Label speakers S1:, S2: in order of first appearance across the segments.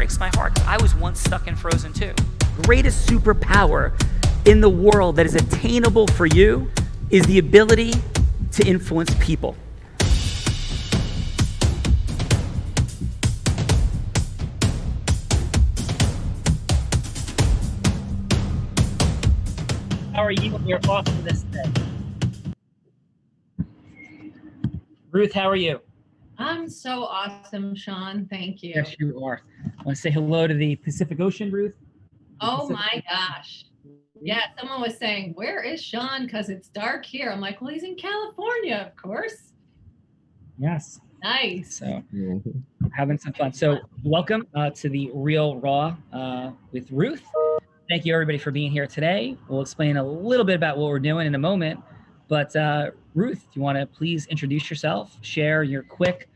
S1: breaks my heart. I was once stuck in Frozen too. Greatest superpower in the world that is attainable for you is the ability to influence people. How are you and your awesomeness today? Ruth, how are you?
S2: I'm so awesome, Sean. Thank you.
S1: Yes, you are. I want to say hello to the Pacific Ocean, Ruth.
S2: Oh my gosh. Yeah, someone was saying, where is Sean? Because it's dark here. I'm like, well, he's in California, of course.
S1: Yes.
S2: Nice.
S1: So having some fun. So welcome to the Real Raw with Ruth. Thank you everybody for being here today. We'll explain a little bit about what we're doing in a moment. But Ruth, do you want to please introduce yourself, share your quick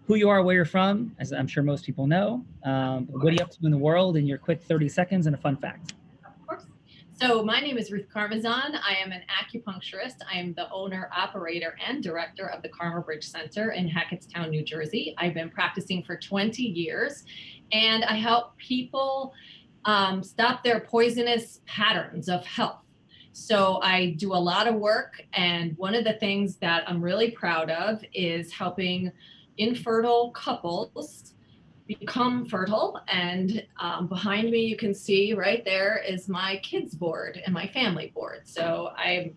S1: who you are, where you're from, as I'm sure most people know. What are you up to in the world in your quick 30 seconds and a fun fact?
S2: Of course. So my name is Ruth Karmazon. I am an acupuncturist. I am the owner, operator, and director of the Karma Bridge Center in Hackettstown, New Jersey. I've been practicing for 20 years, and I help people stop their poisonous patterns of health. So I do a lot of work, and one of the things that I'm really proud of is helping infertile couples become fertile. And behind me, you can see right there is my kids board and my family board. So I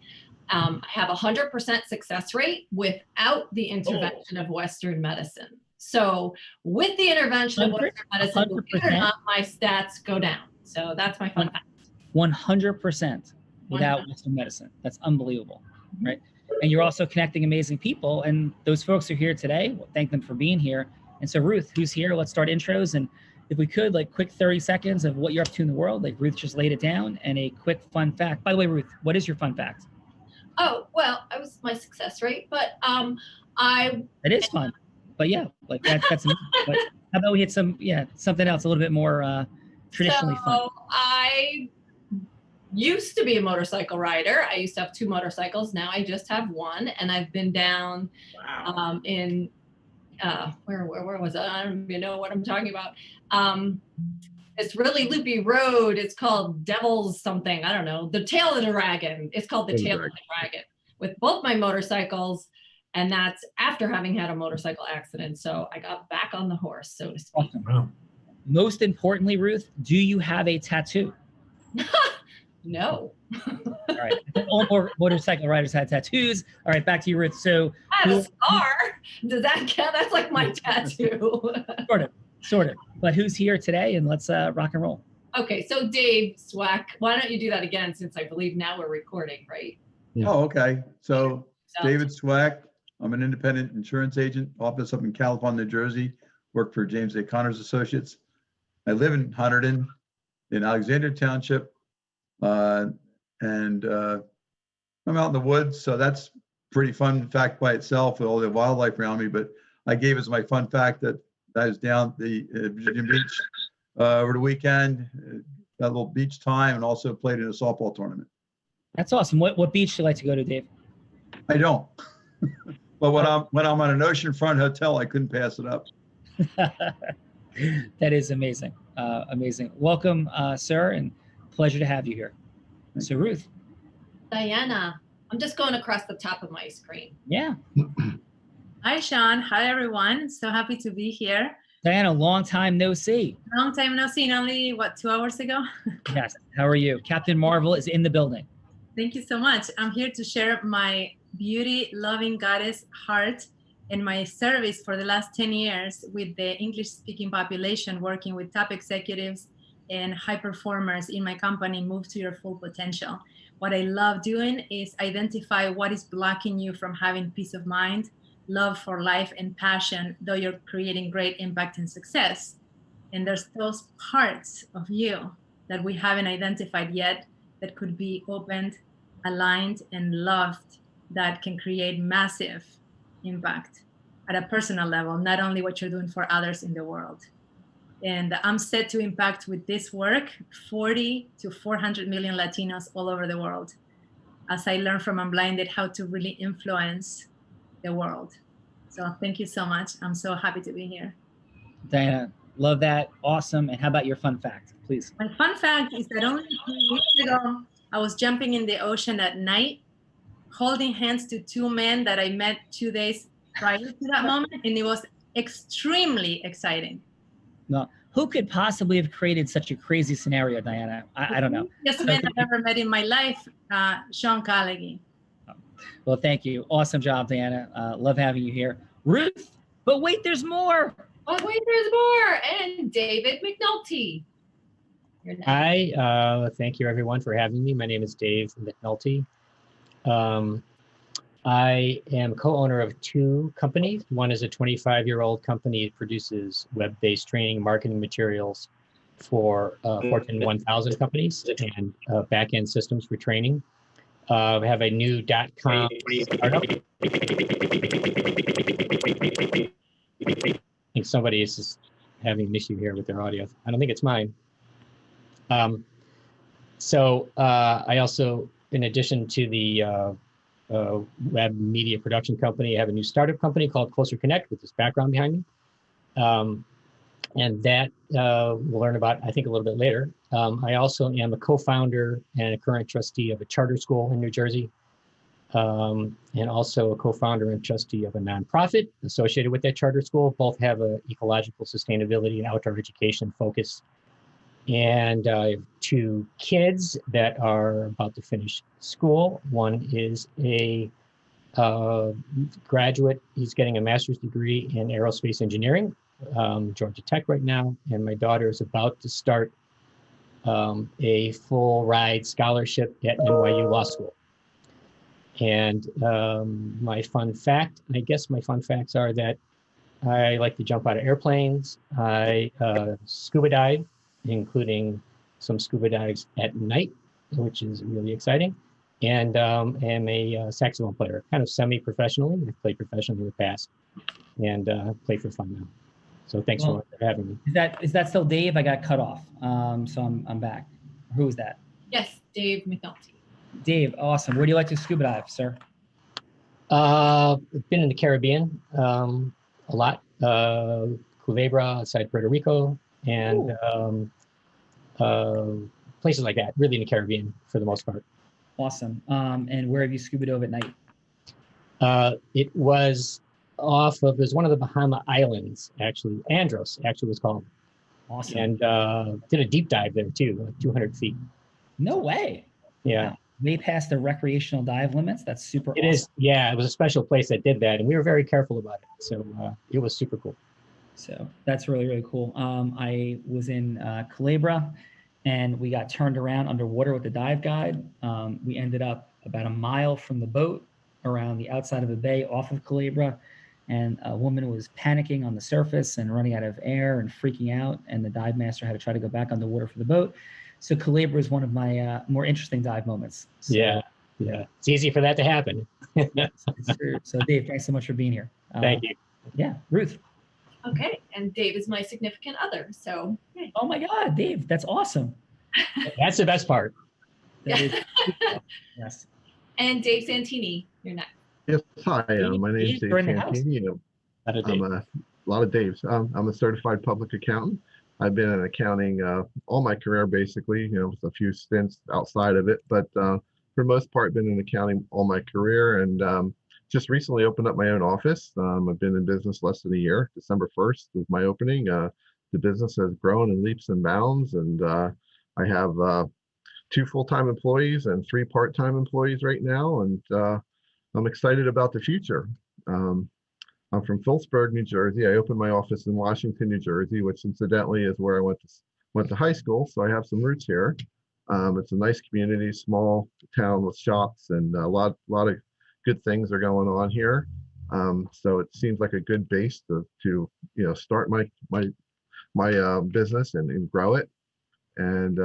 S2: have 100% success rate without the intervention of Western medicine. So with the intervention of Western medicine, believe it or not, my stats go down. So that's my fun fact.
S1: 100% without Western medicine. That's unbelievable, right? And you're also connecting amazing people. And those folks who are here today, well, thank them for being here. And so Ruth, who's here, let's start intros. And if we could, like quick 30 seconds of what you're up to in the world, like Ruth just laid it down, and a quick fun fact. By the way, Ruth, what is your fun fact?
S2: Oh, well, I was my success rate, but
S1: It is fun. But yeah, like that's amazing. But how about we hit something else a little bit more traditionally fun?
S2: So I used to be a motorcycle rider. I used to have 2 motorcycles. Now I just have 1, and I've been down in where was it? I don't even know what I'm talking about. It's really loopy road. It's called Devil's something. I don't know. The Tail of the Dragon. It's called the Tail of the Dragon with both my motorcycles. And that's after having had a motorcycle accident. So I got back on the horse, so to speak.
S1: Awesome. Wow. Most importantly, Ruth, do you have a tattoo?
S2: No.
S1: All right. All motorcycle riders had tattoos. All right, back to you, Ruth. So
S2: I have a scar. Does that count? That's like my tattoo.
S1: Sort of. But who's here today? And let's rock and roll.
S2: Okay, so Dave Swack, why don't you do that again, since I believe now we're recording, right?
S3: Yeah. Oh, okay. So David Swack, I'm an independent insurance agent, office up in California, New Jersey, work for James A. Connors Associates. I live in Hunterdon in Alexandria Township. And I'm out in the woods, so that's pretty fun fact by itself with all the wildlife around me. But I gave as my fun fact that I was down the Virginia Beach over the weekend, got a little beach time, and also played in a softball tournament.
S1: That's awesome. What beach do you like to go to, Dave?
S3: I don't. But when I'm on an oceanfront hotel, I couldn't pass it up.
S1: That is amazing. Amazing. Welcome, sir, and pleasure to have you here. So Ruth.
S2: Diana, I'm just going across the top of my screen.
S1: Yeah.
S4: Hi, Sean. Hi, everyone. So happy to be here.
S1: Diana, long time no see.
S4: Long time no see. Only, 2 hours ago?
S1: Yes. How are you? Captain Marvel is in the building.
S4: Thank you so much. I'm here to share my beauty-loving goddess heart and my service for the last 10 years with the English-speaking population, working with top executives and high performers in my company, Move to Your Full Potential. What I love doing is identify what is blocking you from having peace of mind, love for life, and passion, though you're creating great impact and success. And there's those parts of you that we haven't identified yet that could be opened, aligned, and loved, that can create massive impact at a personal level, not only what you're doing for others in the world. And I'm set to impact with this work 40 to 400 million Latinos all over the world, as I learn from Unblinded how to really influence the world. So thank you so much. I'm so happy to be here.
S1: Diana, Love that. Awesome. And how about your fun fact, please?
S4: My fun fact is that only a few weeks ago, I was jumping in the ocean at night, holding hands to two men that I met 2 days prior to that moment, and it was extremely exciting.
S1: No, who could possibly have created such a crazy scenario, Diana? I don't know.
S4: Just man I've ever met in my life, Sean Callaghan.
S1: Well, thank you. Awesome job, Diana. Love having you here. Ruth, but wait, there's more.
S2: Oh, wait, there's more. And David Mcnelty.
S5: Hi, thank you everyone for having me. My name is Dave Mcnelty. I am co-owner of 2 companies. One is a 25-year-old company that produces web-based training marketing materials for Fortune 1000 companies and back-end systems for training. We have a new .com startup. I think somebody is just having an issue here with their audio. I don't think it's mine. I also, in addition to the web media production company, I have a new startup company called Closer Connect with this background behind me. And that we'll learn about, I think, a little bit later. I also am a co-founder and a current trustee of a charter school in New Jersey, and also a co-founder and trustee of a nonprofit associated with that charter school. Both have a ecological sustainability and outdoor education focus. And I have 2 kids that are about to finish school. One is a graduate. He's getting a master's degree in aerospace engineering, Georgia Tech right now. And my daughter is about to start a full ride scholarship at NYU Law School. And my fun fact, I guess my fun facts are that I like to jump out of airplanes. I scuba dive, including some scuba dives at night, which is really exciting. And am a saxophone player, kind of semi-professionally. I've played professionally in the past and play for fun now. So thanks for having me.
S1: Is that still Dave? I got cut off. So I'm back. Who is that?
S2: Yes, Dave McNulty.
S1: Dave, awesome. Where do you like to scuba dive, sir?
S5: Been in the Caribbean a lot. Culebra outside Puerto Rico, and places like that, really in the Caribbean for the most part.
S1: Awesome. And where have you scuba dove at night?
S5: It was it was one of the Bahama Islands, actually. Andros, actually, was called.
S1: Awesome.
S5: And did a deep dive there too, like 200 feet.
S1: No way.
S5: Yeah.
S1: Wow. Way past the recreational dive limits. That's super awesome.
S5: It is. Yeah, it was a special place that did that, and we were very careful about it. So it was super cool.
S1: So that's really, really cool. I was in Culebra, and we got turned around underwater with the dive guide. We ended up about a mile from the boat around the outside of a bay off of Culebra, and a woman was panicking on the surface and running out of air and freaking out, and the dive master had to try to go back underwater for the boat. So Culebra is one of my more interesting dive moments. So,
S5: yeah. It's easy for that to happen.
S1: it's true. So Dave, thanks so much for being here.
S5: Thank you.
S1: Yeah, Ruth.
S2: Okay, and Dave is my significant other, so. Yay.
S1: Oh my God, Dave, that's awesome.
S5: That's the best part.
S1: Yes.
S2: And Dave Santini, you're next.
S6: Yes, hi, my name is Dave Santini. I'm a lot of Daves. I'm a certified public accountant. I've been in accounting all my career, basically, with a few stints outside of it, but for the most part, been in accounting all my career, and just recently opened up my own office. I've been in business less than a year. December 1st was my opening. The business has grown in leaps and bounds, and I have 2 full-time employees and 3 part-time employees right now, and I'm excited about the future. I'm from Phillipsburg, New Jersey. I opened my office in Washington, New Jersey, which incidentally is where I went to high school, so I have some roots here. It's a nice community, small town with shops, and a lot of good things are going on here. So it seems like a good base to start my business and grow it. And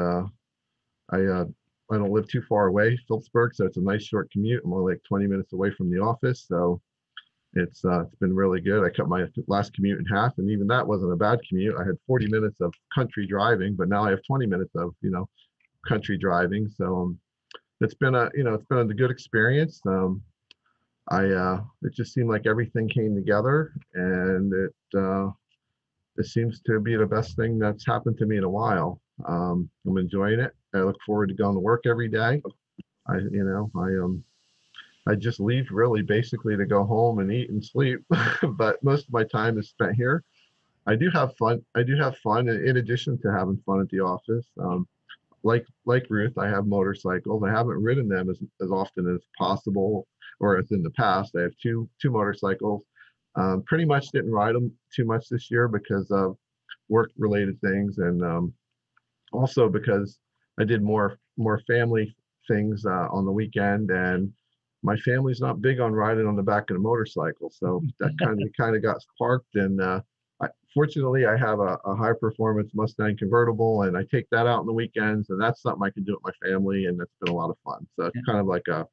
S6: I don't live too far away, Phillipsburg, so it's a nice short commute. I'm only like 20 minutes away from the office, so it's been really good. I cut my last commute in half, and even that wasn't a bad commute. I had 40 minutes of country driving, but now I have 20 minutes of country driving. So it's been a good experience. It just seemed like everything came together, and it seems to be the best thing that's happened to me in a while. I'm enjoying it. I look forward to going to work every day. I just leave really basically to go home and eat and sleep, but most of my time is spent here. I do have fun. In addition to having fun at the office. Like Ruth, I have motorcycles. I haven't ridden them as often as possible, or as in the past. I have two motorcycles. Pretty much didn't ride them too much this year because of work-related things, and also because I did more family things on the weekend, and my family's not big on riding on the back of a motorcycle, so that kind of got sparked. And fortunately, I have a high-performance Mustang convertible, and I take that out on the weekends, and that's something I can do with my family, and that's been a lot of fun. So it's kind of like a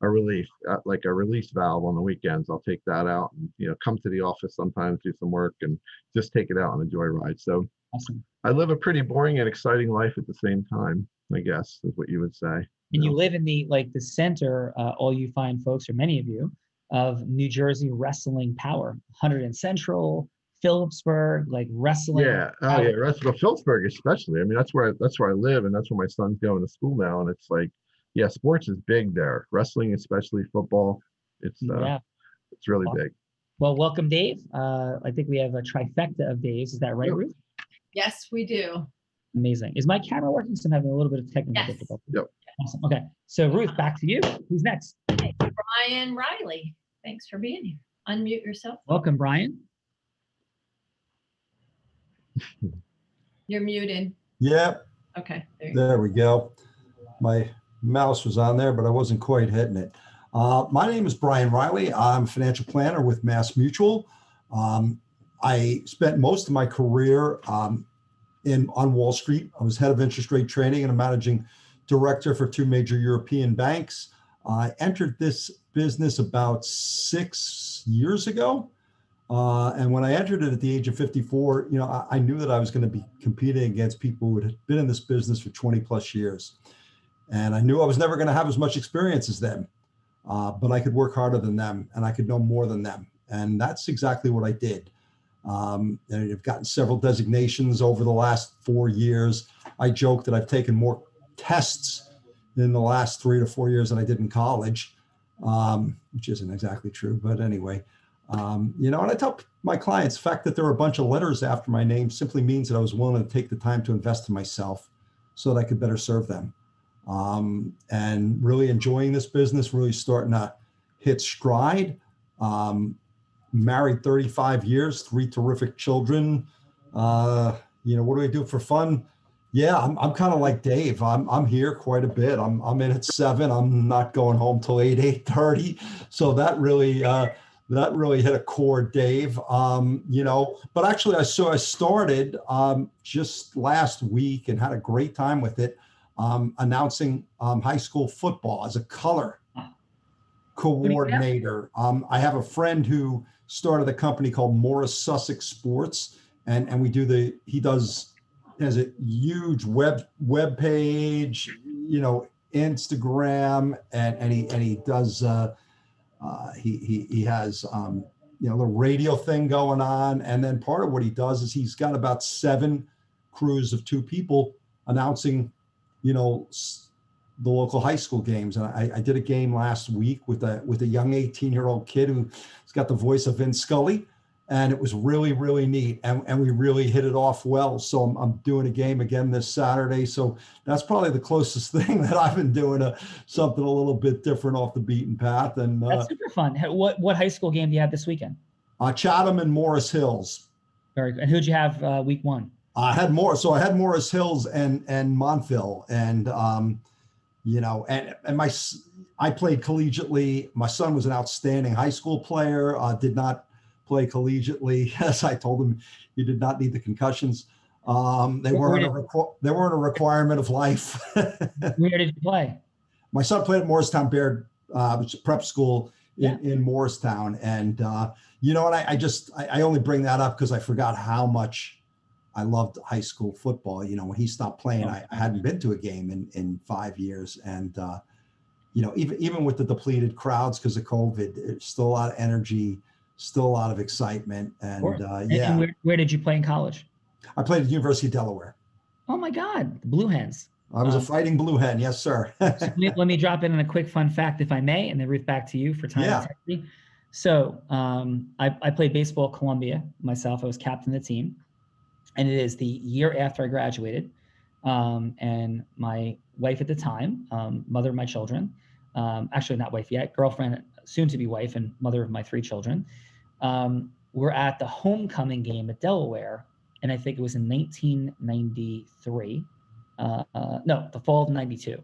S6: relief, like a release valve on the weekends. I'll take that out and come to the office sometimes, do some work, and just take it out on a joyride. So
S1: awesome.
S6: I live a pretty boring and exciting life at the same time, I guess, is what you would say.
S1: And you live in the center, all you fine folks, or many of you, of New Jersey wrestling power. 100 Central, Phillipsburg, like wrestling.
S6: Yeah, Phillipsburg especially. I mean, that's where I live, and that's where my son's going to school now. And it's like, yeah, sports is big there. Wrestling, especially football, it's really big.
S1: Well, welcome, Dave. I think we have a trifecta of Daves. Is that right, Ruth?
S2: Yes, we do.
S1: Amazing. Is my camera working? So I'm having a little bit of technical difficulty.
S6: Yep.
S1: Awesome. Okay. So Ruth, back to you. Who's next?
S2: Hey, Brian Riley. Thanks for being here. Unmute yourself.
S1: Welcome, Brian.
S2: You're muted.
S7: Yep.
S2: Okay.
S7: There we go. My mouse was on there, but I wasn't quite hitting it. My name is Brian Riley. I'm a financial planner with Mass Mutual. I spent most of my career on Wall Street. I was head of interest rate trading and a managing director for 2 major European banks. I entered this business about 6 years ago. And when I entered it at the age of 54, I knew that I was going to be competing against people who had been in this business for 20 plus years. And I knew I was never going to have as much experience as them, but I could work harder than them and I could know more than them. And that's exactly what I did. And I've gotten several designations over the last 4 years. I joke that I've taken more tests in the last 3 to 4 years than I did in college, which isn't exactly true, but anyway. And I tell my clients, the fact that there are a bunch of letters after my name simply means that I was willing to take the time to invest in myself so that I could better serve them. And really enjoying this business, really starting to hit stride. Married 35 years, 3 terrific children. What do I do for fun? Yeah, I'm kind of like Dave. I'm here quite a bit. I'm in at 7. I'm not going home till 8:30. So that really hit a chord, Dave. But actually I started just last week and had a great time with it, announcing high school football as a color coordinator. I have a friend who started a company called Morris Sussex Sports, and he has a huge web page, Instagram, and he does he has the radio thing going on, and then part of what he does is he's got about 7 crews of 2 people announcing the local high school games. And I did a game last week with a young 18-year-old kid who's got the voice of Vin Scully, and it was really, really neat. And we really hit it off well. So I'm doing a game again this Saturday. So that's probably the closest thing that I've been doing something a little bit different off the beaten path. And
S1: that's super fun. What high school game do you have this weekend?
S7: Chatham and Morris Hills.
S1: Very good. And who'd you have week 1?
S7: I had Morris Hills and Montville, and I played collegiately. My son was an outstanding high school player. Did not play collegiately, as I told him he did not need the concussions. They weren't a requirement of life.
S1: Where did you play?
S7: My son played at Morristown Baird, which is a prep school in Morristown, and I only bring that up because I forgot how much I loved high school football. When he stopped playing, I hadn't been to a game in 5 years. And, even with the depleted crowds because of COVID, there's still a lot of energy, still a lot of excitement. And
S1: yeah. And where did you play in college?
S7: I played at the University of Delaware.
S1: Oh my God, the Blue Hens.
S7: I was a fighting blue hen, yes, sir.
S1: So let me drop in a quick fun fact, if I may, and then Ruth, back to you for time and integrity. So I played baseball at Columbia myself. I was captain of the team, and it is the year after I graduated. And my wife at the time, mother of my children, actually not wife yet, girlfriend, soon to be wife, and mother of my 3 children, were at the homecoming game at Delaware, and I think it was in 1993. No, the fall of 92.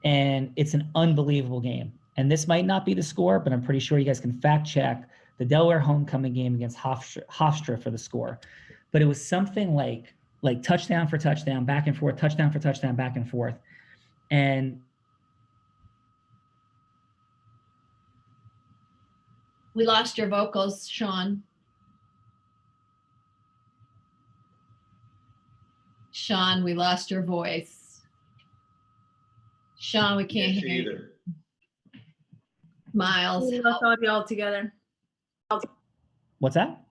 S1: And it's an unbelievable game. And this might not be the score, but I'm pretty sure you guys can fact check the Delaware homecoming game against Hofstra for the score. But it was something like touchdown for touchdown, back and forth, touchdown for touchdown, back and forth. And
S2: we lost your vocals, Sean. Sean, we lost your voice. Sean, we can't hear you. Miles.
S4: We lost audio altogether.
S1: What's that?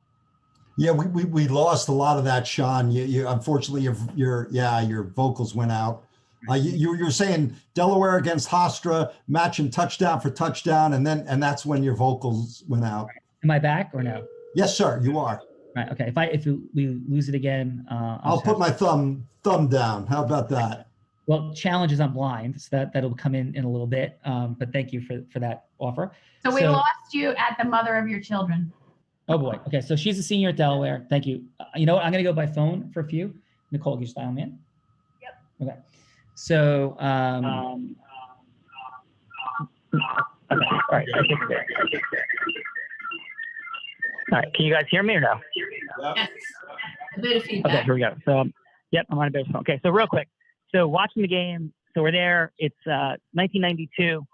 S7: Yeah, we lost a lot of that, Sean. You unfortunately your vocals went out. You're saying Delaware against Hofstra, matching touchdown for touchdown, and that's when your vocals went out.
S1: Am I back or no?
S7: Yes, sir, you are.
S1: Right. Okay. If we lose it again,
S7: I'll put my thumb down. How about that?
S1: Well, challenge is I'm blind, so that'll come in a little bit. But thank you for that offer.
S8: So we lost you at the mother of your children.
S1: Oh boy. Okay. So she's a senior at Delaware. Thank you. You know what? I'm gonna go by phone for a few. Nicole, can you dial me in?
S8: Yep.
S1: Okay. So okay. All right. All right, can you guys hear me or no?
S2: Yes, a bit of feedback.
S1: Okay, here we go. So, yep, I'm on a bit of phone. Okay, so real quick. So watching the game, so we're there, it's 1992,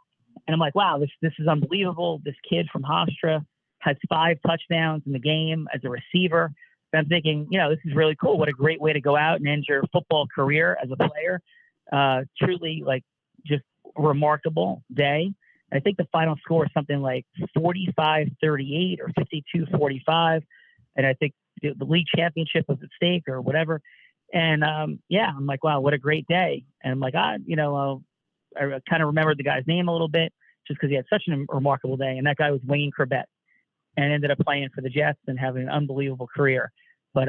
S1: and I'm like, wow, this is unbelievable. This kid from Hofstra has 5 touchdowns in the game as a receiver. And I'm thinking, this is really cool. What a great way to go out and end your football career as a player. Truly, just a remarkable day. I think the final score is something like 45-38 or 52-45. And I think the league championship was at stake or whatever. And I'm like, wow, what a great day. And I'm like, I kind of remembered the guy's name a little bit just because he had such a remarkable day. And that guy was Wayne Corbett and ended up playing for the Jets and having an unbelievable career. But,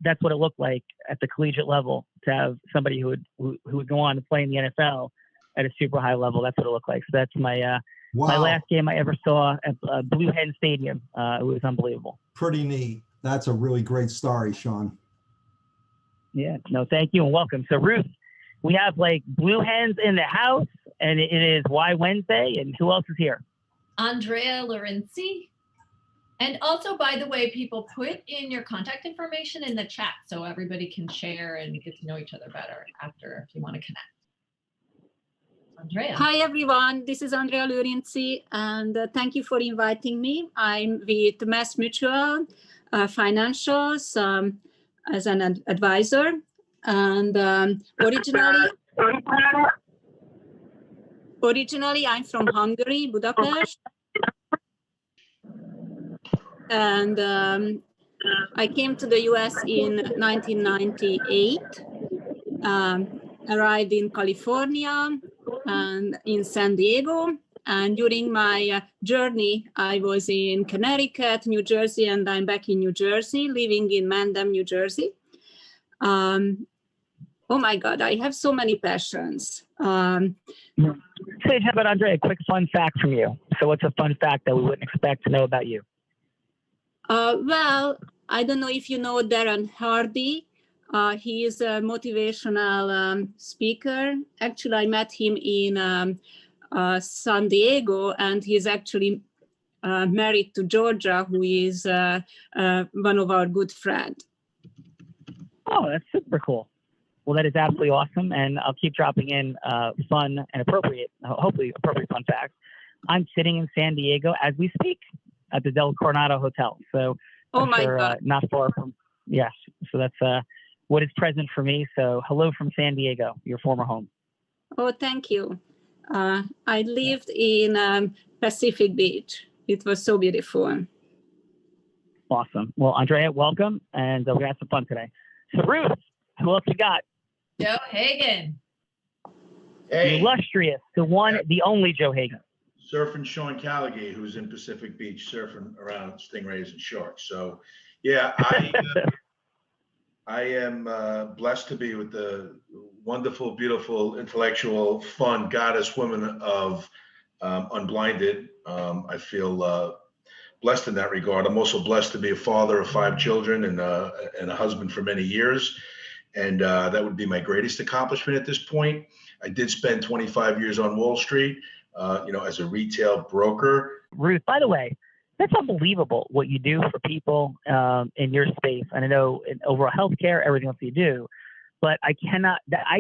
S1: that's what it looked like at the collegiate level to have somebody who would go on to play in the NFL at a super high level. That's what it looked like. So that's my my last game I ever saw at Blue Hen Stadium. It was unbelievable.
S7: Pretty neat. That's a really great story, Sean.
S1: Yeah. No, thank you and welcome. So Ruth, we have Blue Hens in the house, and it is Why Wednesday. And who else is here?
S2: Andrea Lorenzi. And also, by the way, people, put in your contact information in the chat so everybody can share and get to know each other better after if you want to connect. Andrea.
S9: Hi, everyone. This is Andrea Lorenzi, and thank you for inviting me. I'm with Mass Mutual Financials as an advisor. And originally, I'm from Hungary, Budapest. And I came to the US in 1998, arrived in California and in San Diego. And during my journey, I was in Connecticut, New Jersey, and I'm back in New Jersey, living in Mandam, New Jersey. Oh my God, I have so many passions.
S1: But Andre, a quick fun fact from you. So what's a fun fact that we wouldn't expect to know about you?
S9: Well, I don't know if you know Darren Hardy. He is a motivational speaker. Actually, I met him in San Diego, and he's actually married to Georgia, who is one of our good friends.
S1: Oh, that's super cool. Well, that is absolutely awesome, and I'll keep dropping in fun and appropriate, hopefully appropriate fun facts. I'm sitting in San Diego as we speak at the Del Coronado Hotel. So I'm sure, not far from, yes. So that's what is present for me. So hello from San Diego, your former home.
S9: Oh, thank you. I lived in Pacific Beach it was so beautiful.
S10: Awesome. Well, Andrea, welcome, and we had some fun today. So Ruth, who else we got?
S2: Joe Hagan.
S10: The illustrious, the one, the only Joe Hagan.
S11: Surfing Sean Callaghan, who's in Pacific Beach surfing around stingrays and sharks. So, yeah, I am blessed to be with the wonderful, beautiful, intellectual, fun goddess women of Unblinded. I feel blessed in that regard. I'm also blessed to be a father of 5 children and a husband for many years. And that would be my greatest accomplishment at this point. I did spend 25 years on Wall Street, as a retail broker.
S10: Ruth, by the way, that's unbelievable what you do for people in your space. And I know in overall healthcare, everything else you do, but I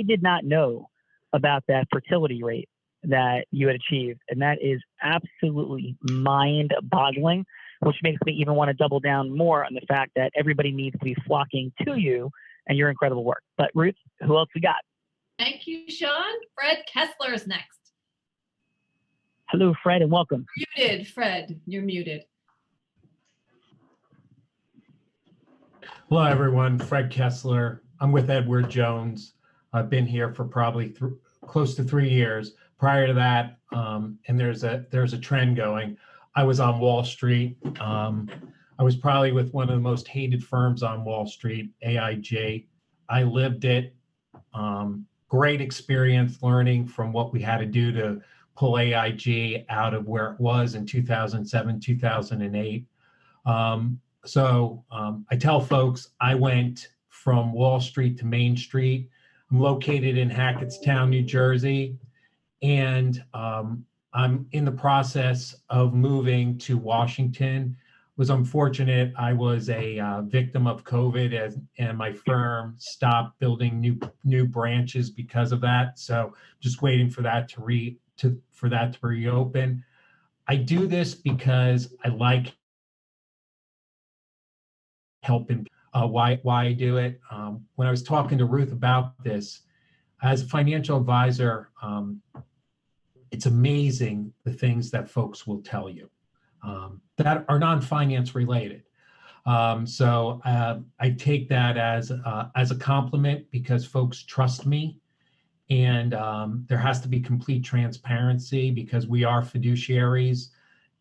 S10: did not know about that fertility rate that you had achieved. And that is absolutely mind-boggling, which makes me even want to double down more on the fact that everybody needs to be flocking to you and your incredible work. But Ruth, who else we got?
S2: Thank you, Sean. Fred Kessler is next.
S10: Hello, Fred, and welcome.
S2: Muted, Fred. You're muted.
S12: Hello, everyone. Fred Kessler. I'm with Edward Jones. I've been here for probably close to 3 years. Prior to that, and there's a trend going. I was on Wall Street. I was probably with one of the most hated firms on Wall Street, AIG. I lived it. Great experience learning from what we had to do to pull AIG out of where it was in 2007, 2008. I tell folks I went from Wall Street to Main Street. I'm located in Hackettstown, New Jersey, and I'm in the process of moving to Washington. Was unfortunate. I was a victim of COVID, and my firm stopped building new branches because of that. So just waiting for that to reopen. I do this because I like helping. Why I do it? When I was talking to Ruth about this, as a financial advisor, it's amazing the things that folks will tell you that are non-finance related. I take that as a compliment because folks trust me. And there has to be complete transparency because we are fiduciaries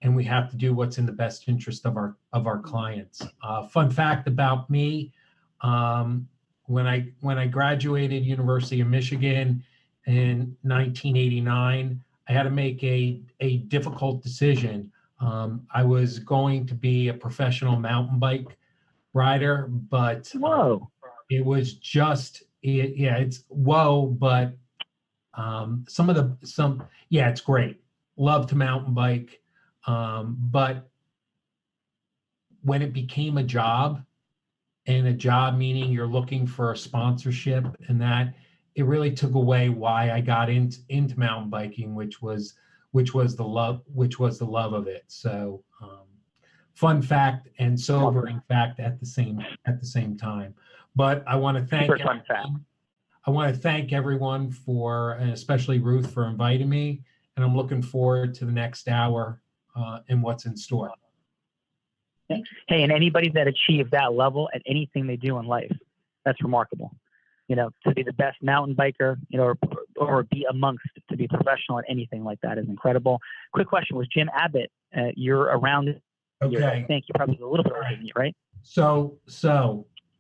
S12: and we have to do what's in the best interest of our clients. Fun fact about me, when I graduated University of Michigan in 1989, I had to make a difficult decision. I was going to be a professional mountain bike rider, but it was just, it's but it's great. Love to mountain bike. But when it became a job, and a job meaning you're looking for a sponsorship, and that it really took away why I got into mountain biking, which was the love of it. So fun fact and sobering fact at the same time. But I want to thank everyone for, and especially Ruth, for inviting me, and I'm looking forward to the next hour and what's in store.
S10: Hey, and anybody that achieved that level at anything they do in life, that's remarkable. To be the best mountain biker, or be amongst, to be professional at anything like that is incredible. Quick question: was Jim Abbott? You're around?
S12: Okay.
S10: I think you're probably a little bit older than you, right?
S12: So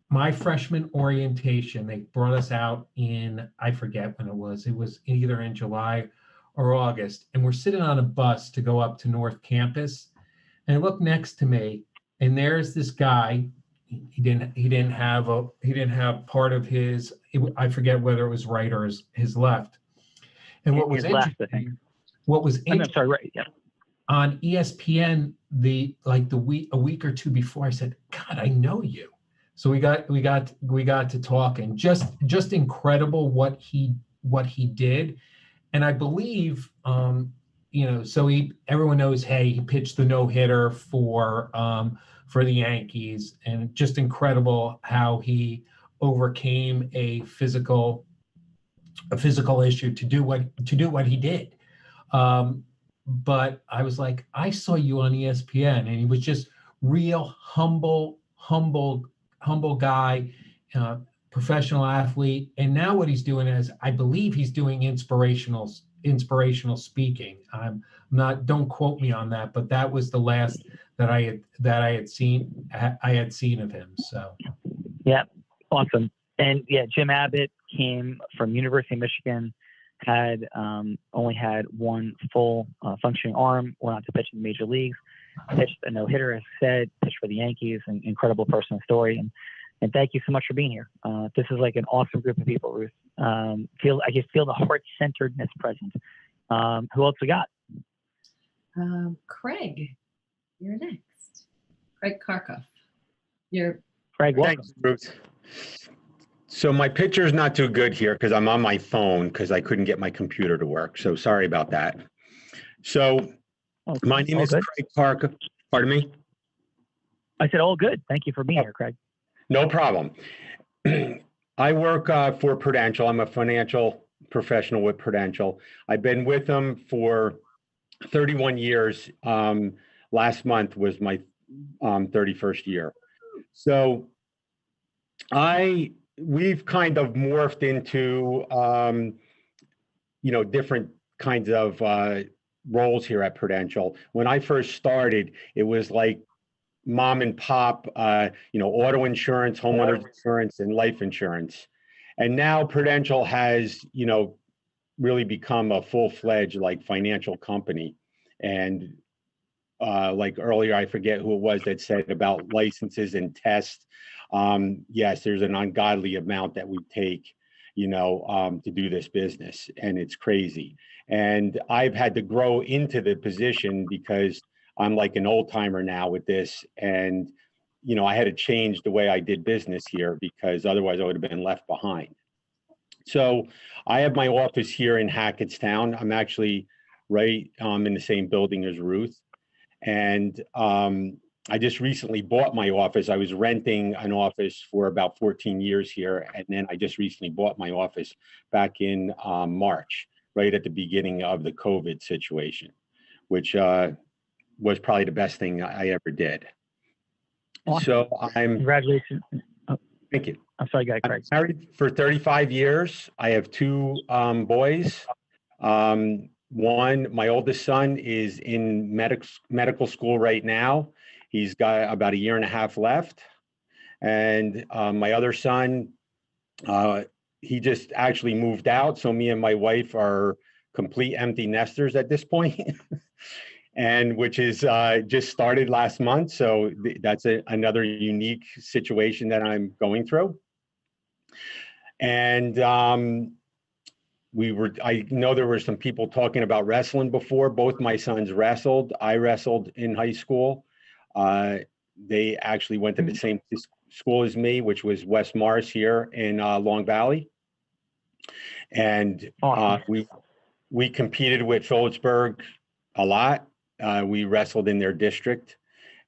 S12: my freshman orientation, they brought us out in, I forget when it was either in July or August, and we're sitting on a bus to go up to North Campus, and I look next to me, and there's this guy. He didn't have part of his, I forget whether it was right or his left. And what was interesting, on ESPN, a week or two before, I said, God, I know you. So we got to talk, and just incredible what he did. And I believe, everyone knows, hey, he pitched the no-hitter for the Yankees, and just incredible how he overcame a physical issue to do what he did. but I was like, I saw you on ESPN, and he was just real humble guy, professional athlete. And now what he's doing is, I believe he's doing inspirational speaking. I'm not, don't quote me on that, but that was the last that I had seen of him. So
S10: yeah, awesome. And yeah, Jim Abbott came from University of Michigan, had only had one full functioning arm, went on to pitch in the major leagues, pitched a no-hitter, as I said, pitched for the Yankees, an incredible personal story. And thank you so much for being here. This is like an awesome group of people, Ruth. I just feel the heart-centeredness present. Who else we got?
S2: Craig, you're next. Craig Karkoff. You're
S10: Craig, welcome.
S13: Thanks, Ruth. So my picture's not too good here because I'm on my phone because I couldn't get my computer to work. So sorry about that. So my name is Craig Karkoff. Pardon me?
S10: I said all good. Thank you for being here, Craig.
S13: No problem. I work for Prudential. I'm a financial professional with Prudential. I've been with them for 31 years. Last month was my 31st year. So we've kind of morphed into, different kinds of roles here at Prudential. When I first started, it was like mom and pop, auto insurance, homeowners insurance, and life insurance. And now Prudential has, really become a full-fledged like financial company. And like earlier, I forget who it was that said about licenses and tests. Yes, there's an ungodly amount that we take, to do this business, and it's crazy. And I've had to grow into the position because I'm like an old timer now with this. And, I had to change the way I did business here because otherwise I would have been left behind. So I have my office here in Hackettstown. I'm actually right in the same building as Ruth. And I just recently bought my office. I was renting an office for about 14 years here. And then I just recently bought my office back in March, right at the beginning of the COVID situation, which was probably the best thing I ever did.
S10: Awesome.
S13: So
S10: Congratulations.
S13: Thank you.
S10: I'm sorry, go ahead, Craig.
S13: I'm married for 35 years. I have two boys. One, my oldest son is in medical school right now. He's got about a year and a half left. And my other son, he just actually moved out. So me and my wife are complete empty nesters at this point. And which is just started last month. So that's another unique situation that I'm going through. And I know there were some people talking about wrestling before. Both my sons wrestled. I wrestled in high school. They actually went to the same school as me, which was West Morris here in Long Valley. And we competed with Phillipsburg a lot. We wrestled in their district,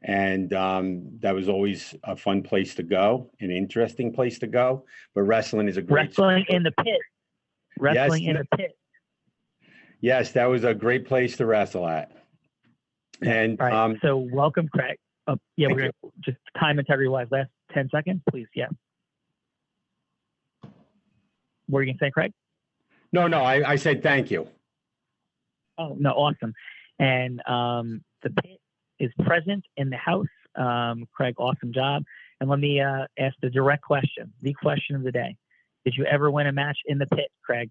S13: and that was always a fun place to go, an interesting place to go. But wrestling is a great
S10: wrestling sport. In the pit. Wrestling in the pit.
S13: Yes, that was a great place to wrestle at. And
S10: right. So welcome, Craig. We're gonna just time integrity wise, last 10 seconds, please. Yeah. What were you gonna say, Craig?
S13: No, I said thank you.
S10: Oh no, awesome. And the pit is present in the house. Craig, awesome job. And let me ask the direct question, the question of the day. Did you ever win a match in the pit, Craig?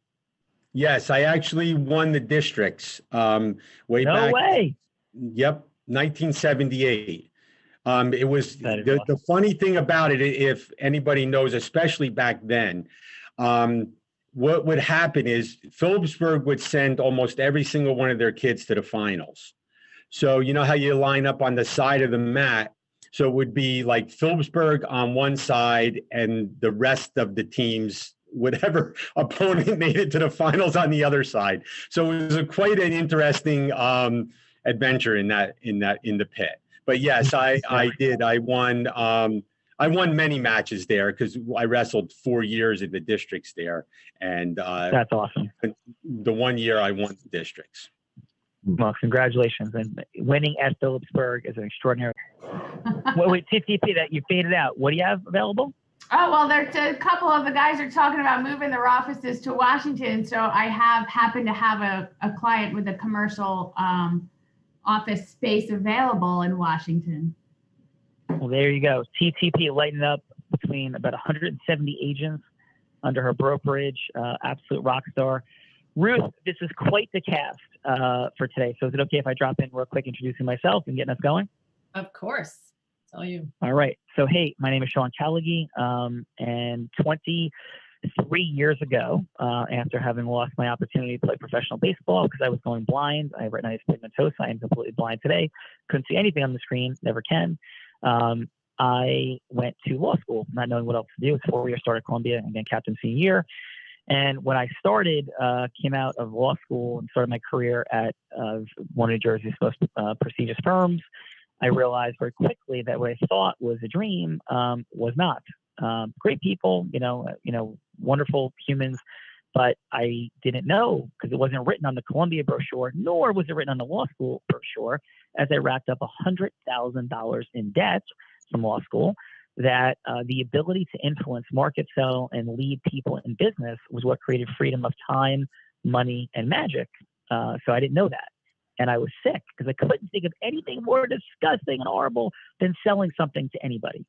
S13: Yes, I actually won the districts way back.
S10: No way.
S13: Yep, 1978. It was the funny thing about it, if anybody knows, especially back then, what would happen is Phillipsburg would send almost every single one of their kids to the finals. So you know how you line up on the side of the mat? So it would be like Phillipsburg on one side and the rest of the teams, whatever opponent made it to the finals on the other side. So it was quite an interesting adventure in the pit. But yes, I did. I won many matches there because I wrestled 4 years in the districts there. And
S10: that's awesome.
S13: The 1 year I won the districts.
S10: Well, congratulations. And winning at Phillipsburg is an extraordinary. Wait, TTP, that you faded out. What do you have available?
S8: Oh, well, there's a couple of the guys are talking about moving their offices to Washington. So I happened to have a client with a commercial office space available in Washington.
S10: Well, there you go. TTP lighting up between about 170 agents under her brokerage, absolute rock star. Ruth, this is quite the cast for today. So is it okay if I drop in real quick introducing myself and getting us going?
S2: Of course. It's all you.
S10: All right. So, hey, my name is Sean Callaghy, and 23 years ago, after having lost my opportunity to play professional baseball because I was going blind, I have retinitis pigmentosa. I am completely blind today. Couldn't see anything on the screen, never can. I went to law school, not knowing what else to do. It's 4 years, started at Columbia, and then captain senior year. And when I started, came out of law school and started my career at one of New Jersey's most prestigious firms, I realized very quickly that what I thought was a dream was not. Great people, wonderful humans, but I didn't know because it wasn't written on the Columbia brochure, nor was it written on the law school brochure, as I racked up $100,000 in debt from law school, that the ability to influence, market, sell, and lead people in business was what created freedom of time, money, and magic. So I didn't know that. And I was sick because I couldn't think of anything more disgusting and horrible than selling something to anybody.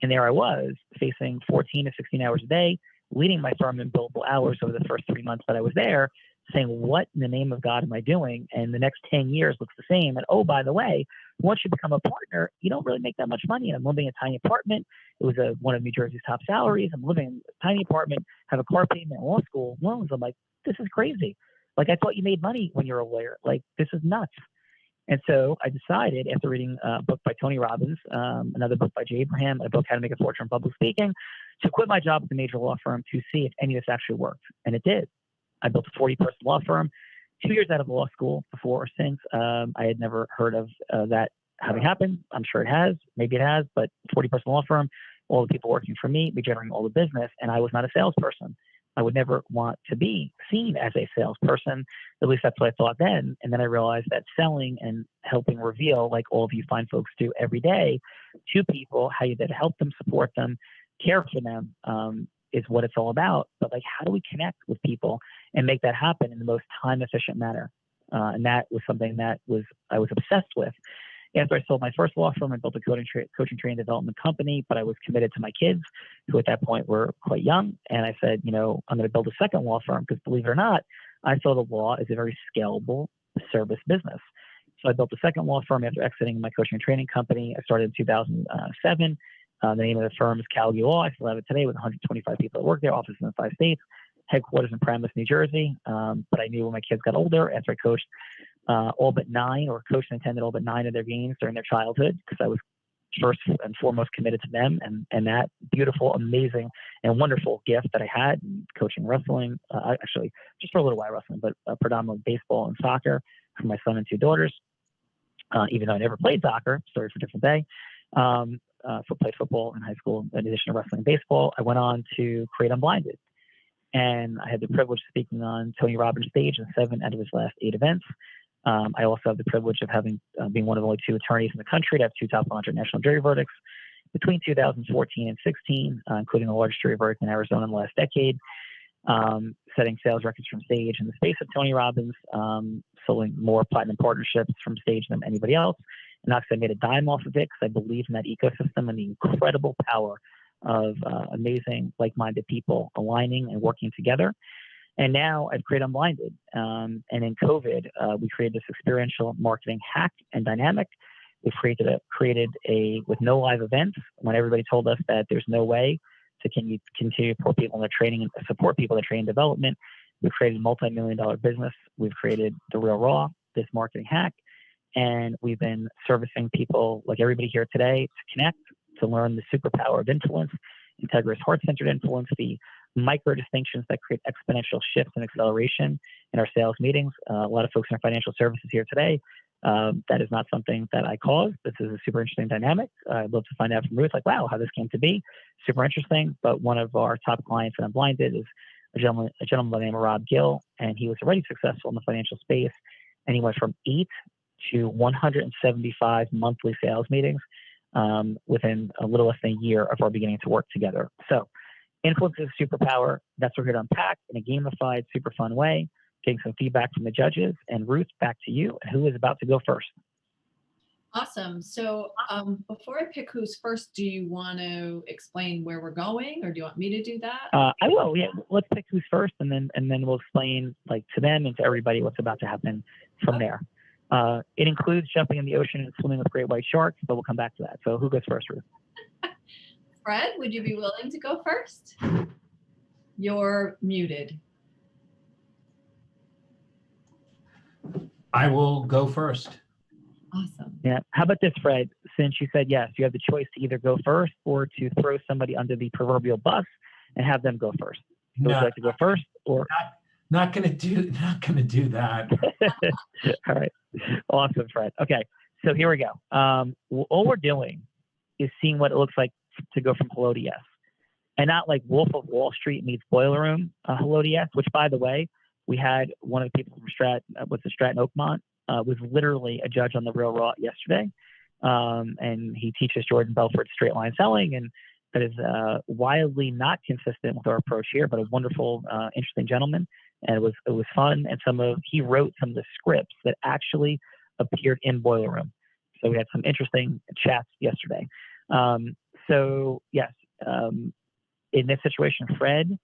S10: And there I was, facing 14 to 16 hours a day, leading my firm in billable hours over the first 3 months that I was there, saying, what in the name of God am I doing? And the next 10 years looks the same. And oh, by the way, once you become a partner, you don't really make that much money. And I'm living in a tiny apartment. It was one of New Jersey's top salaries. I'm living in a tiny apartment, have a car payment, law school loans. I'm like, this is crazy. Like, I thought you made money when you're a lawyer. Like, this is nuts. And so I decided, after reading a book by Tony Robbins, another book by Jay Abraham, a book, How to Make a Fortune in Public Speaking, to quit my job at the major law firm to see if any of this actually worked. And it did. I built a 40-person law firm 2 years out of law school. Before or since, I had never heard of that having happened. I'm sure it has. Maybe it has. But 40-person law firm, all the people working for me, we generating all the business, and I was not a salesperson. I would never want to be seen as a salesperson. At least that's what I thought then. And then I realized that selling and helping reveal, like all of you fine folks do every day, to people, how you did to help them, support them, care for them, is what it's all about. But like, how do we connect with people and make that happen in the most time efficient manner? And that was something that I was obsessed with. After I sold my first law firm, I built a coaching training development company, but I was committed to my kids, who at that point were quite young. And I said, I'm going to build a second law firm because, believe it or not, I saw the law as a very scalable service business. So I built a second law firm after exiting my coaching and training company. I started in 2007. The name of the firm is Callaghy Law. I still have it today with 125 people that work there, offices in 5 states, headquarters in Paramus, New Jersey. But I knew when my kids got older, after I coached all but 9, or coached and attended all but 9 of their games during their childhood, because I was first and foremost committed to them and that beautiful, amazing, and wonderful gift that I had coaching wrestling, actually just for a little while wrestling, but predominantly baseball and soccer for my son and 2 daughters. Even though I never played soccer, story for a different day. Played football in high school in addition to wrestling and baseball. I went on to create Unblinded. And I had the privilege of speaking on Tony Robbins' stage in 7 out of his last 8 events. I also have the privilege of being one of only 2 attorneys in the country to have 2 top 100 national jury verdicts between 2014 and 16, including the largest jury verdict in Arizona in the last decade, setting sales records from stage in the space of Tony Robbins, selling more platinum partnerships from stage than anybody else. And actually, I made a dime off of it because I believe in that ecosystem and the incredible power of amazing, like-minded people aligning and working together. And now I've created Unblinded. And in COVID, we created this experiential marketing hack and dynamic. We've created a with no live events, when everybody told us that there's no way to continue to support people in their training and support people in their training development. We've created a multi-million-dollar business. We've created the Real Raw, this marketing hack. And we've been servicing people like everybody here today to connect, to learn the superpower of influence, integrous, heart-centered influence, the micro distinctions that create exponential shifts and acceleration in our sales meetings. A lot of folks in our financial services here today, that is not something that I caused. This is a super interesting dynamic. I'd love to find out from Ruth, wow, how this came to be. Super interesting. But one of our top clients that Unblinded is a gentleman by the name of Rob Gill, and he was already successful in the financial space. anywhere from 8 to 175 monthly sales meetings within a little less than a year of our beginning to work together. So influence is a superpower. That's what we're here to unpack in a gamified, super fun way, getting some feedback from the judges. And Ruth, back to you. Who is about to go first?
S2: Awesome. So before I pick who's first, do you want to explain where we're going, or do you want me to do that?
S10: I will. Yeah, let's pick who's first, and then we'll explain like to them and to everybody what's about to happen from there. It includes jumping in the ocean and swimming with great white sharks, but we'll come back to that. So who goes first, Ruth?
S2: Fred, would you be willing to go first? You're muted.
S12: I will go first.
S2: Awesome.
S10: Yeah. How about this, Fred? Since you said yes, you have the choice to either go first or to throw somebody under the proverbial bus and have them go first. Would you like to go first, or
S12: not gonna do that?
S10: All right. Awesome, Fred. Okay. So here we go. All we're doing is seeing what it looks like to go from hello to yes, and not like Wolf of Wall Street meets Boiler Room hello to yes. Which, by the way, we had one of the people from Stratton Oakmont. Was literally a judge on the Real Raw yesterday. And he teaches Jordan Belfort straight line selling. And that is wildly not consistent with our approach here, but a wonderful, interesting gentleman. And it was fun. And he wrote some of the scripts that actually appeared in Boiler Room. So we had some interesting chats yesterday. So yes, in this situation, Fred,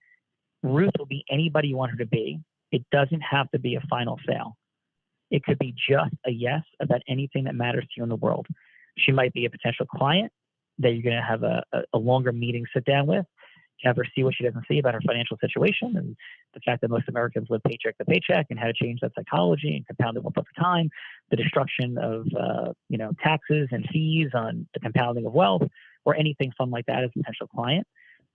S10: Ruth will be anybody you want her to be. It doesn't have to be a final sale. It could be just a yes about anything that matters to you in the world. She might be a potential client that you're going to have a longer meeting sit down with, have her see what she doesn't see about her financial situation and the fact that most Americans live paycheck to paycheck and how to change that psychology and compound it one book at a time, the destruction of taxes and fees on the compounding of wealth, or anything fun like that as a potential client,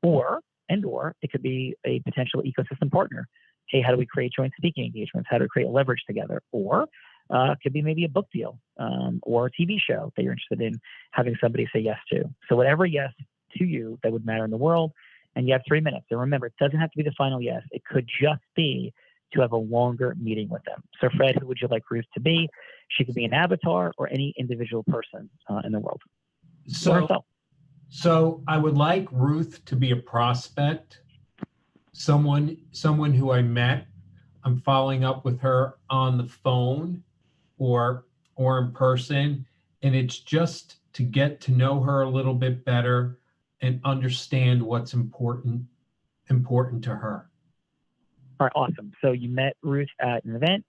S10: or it could be a potential ecosystem partner. Hey, how do we create joint speaking engagements? How do we create leverage together? Or it could be maybe a book deal or a TV show that you're interested in having somebody say yes to. So whatever yes to you that would matter in the world. And you have 3 minutes. And remember, it doesn't have to be the final yes. It could just be to have a longer meeting with them. So Fred, who would you like Ruth to be? She could be an avatar or any individual person in the world.
S12: So I would like Ruth to be a prospect. Someone who I met. I'm following up with her on the phone or in person, and it's just to get to know her a little bit better and understand what's important to her.
S10: All right, awesome. So you met Ruth at an event,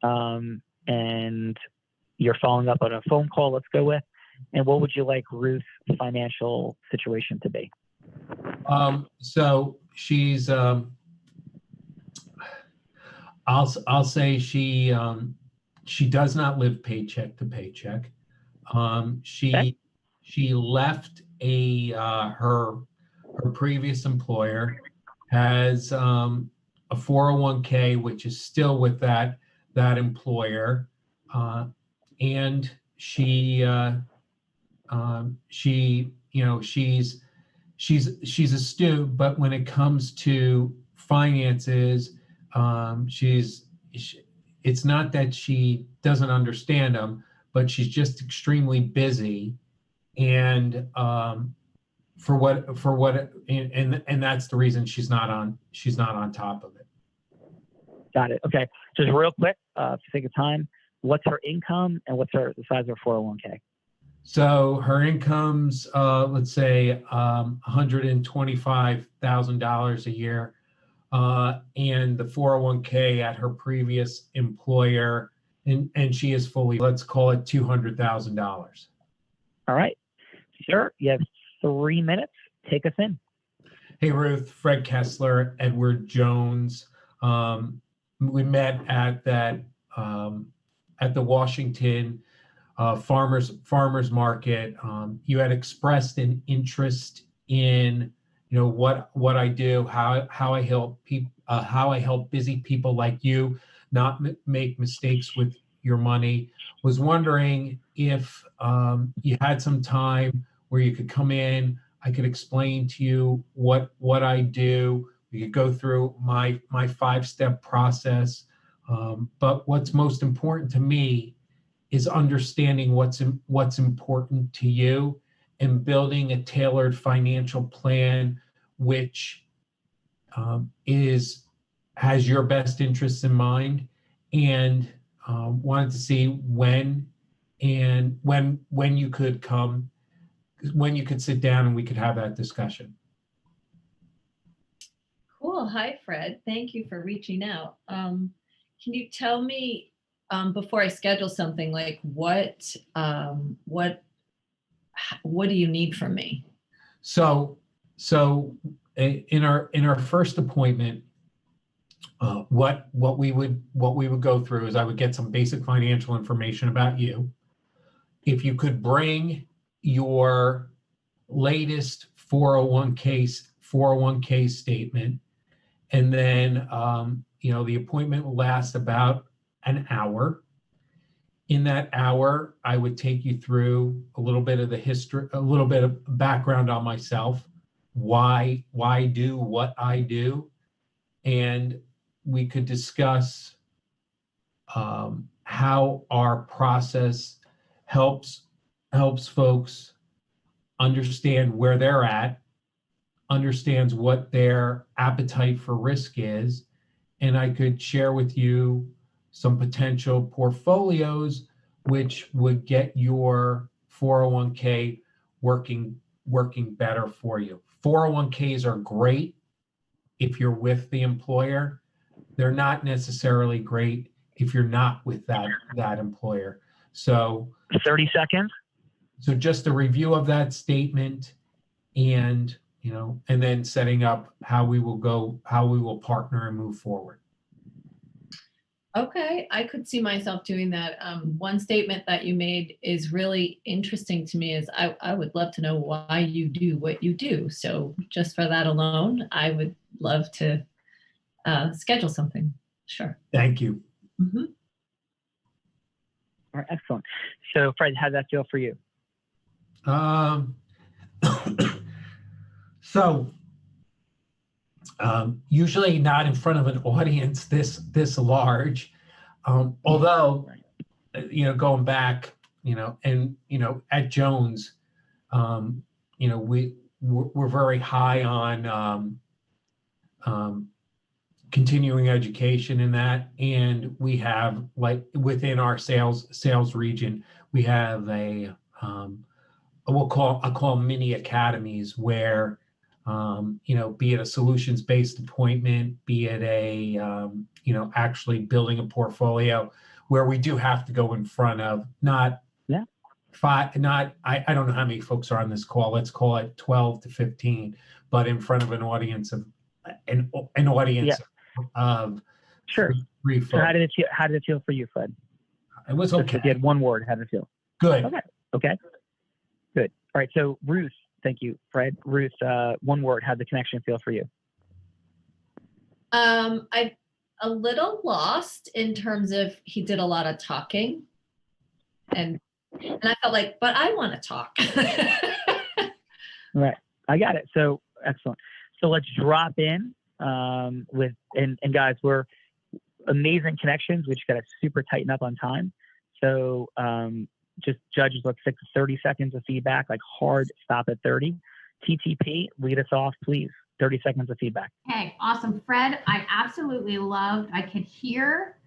S10: and you're following up on a phone call. Let's go with. And what would you like Ruth's financial situation to be?
S12: So she's, I'll say she does not live paycheck to paycheck. She left her previous employer, has a 401k, which is still with that employer. And she's astute, but when it comes to finances, it's not that she doesn't understand them, but she's just extremely busy, and and that's the reason she's not on top of it.
S10: Got it. Okay, just real quick, for sake of time, what's her income and what's the size of her 401k?
S12: So her income's, let's say, $125,000 a year, and the 401k at her previous employer, and she is fully, let's call it $200,000.
S10: All right, sure. You have 3 minutes. Take us in.
S12: Hey, Ruth, Fred Kessler, Edward Jones. We met at the Washington farmers market. You had expressed an interest in, what I do, how I help people, how I help busy people like you not make mistakes with your money. Was wondering if you had some time where you could come in. I could explain to you what I do. We could go through my 5-step process But what's most important to me is understanding what's important to you and building a tailored financial plan which has your best interests in mind, and wanted to see when you could come, when you could sit down and we could have that discussion.
S2: Cool. Hi, Fred. Thank you for reaching out. Can you tell me before I schedule something, like what do you need from me?
S12: So in our first appointment, what we would go through is I would get some basic financial information about you. If you could bring your latest 401k statement, and then the appointment will last about an hour. In that hour, I would take you through a little bit of the history, a little bit of background on myself, why I do what I do, and we could discuss how our process helps folks understand where they're at, understands what their appetite for risk is, and I could share with you some potential portfolios which would get your 401k working better for you. 401ks are great if you're with the employer. They're not necessarily great if you're not with that employer. So
S10: 30 seconds.
S12: So just a review of that statement, and and then setting up how we will partner and move forward.
S2: Okay, I could see myself doing that. One statement that you made is really interesting to me is I would love to know why you do what you do. So just for that alone, I would love to schedule something. Sure.
S12: Thank you.
S2: Mm-hmm.
S10: All right, excellent. So Fred, how does that feel for you?
S12: So usually not in front of an audience this large, although going back and at Jones, we're very high on continuing education in that, and we have, like, within our sales region, we have I'll call mini academies where be it a solutions-based appointment, be it a actually building a portfolio, where we do have to go in front of I don't know how many folks are on this call, let's call it 12 to 15, but in front of an audience of of
S10: sure.
S12: three folks.
S10: So how did it feel for you, Fred?
S12: It was okay.
S10: If you had one word, how did it feel?
S12: Good.
S10: Okay. Good. All right. So Ruth, thank you, Fred. Ruth, one word, how did the connection feel for you?
S2: I'm a little lost in terms of he did a lot of talking, and I felt like, but I want to talk.
S10: Right. I got it. So excellent. So let's drop in and guys, we're amazing connections. We just got to super tighten up on time. So just judges, let's stick to 30 seconds of feedback, like hard stop at 30. TTP, lead us off, please. 30 seconds of feedback.
S8: Okay, awesome. Fred, I absolutely loved, I could hear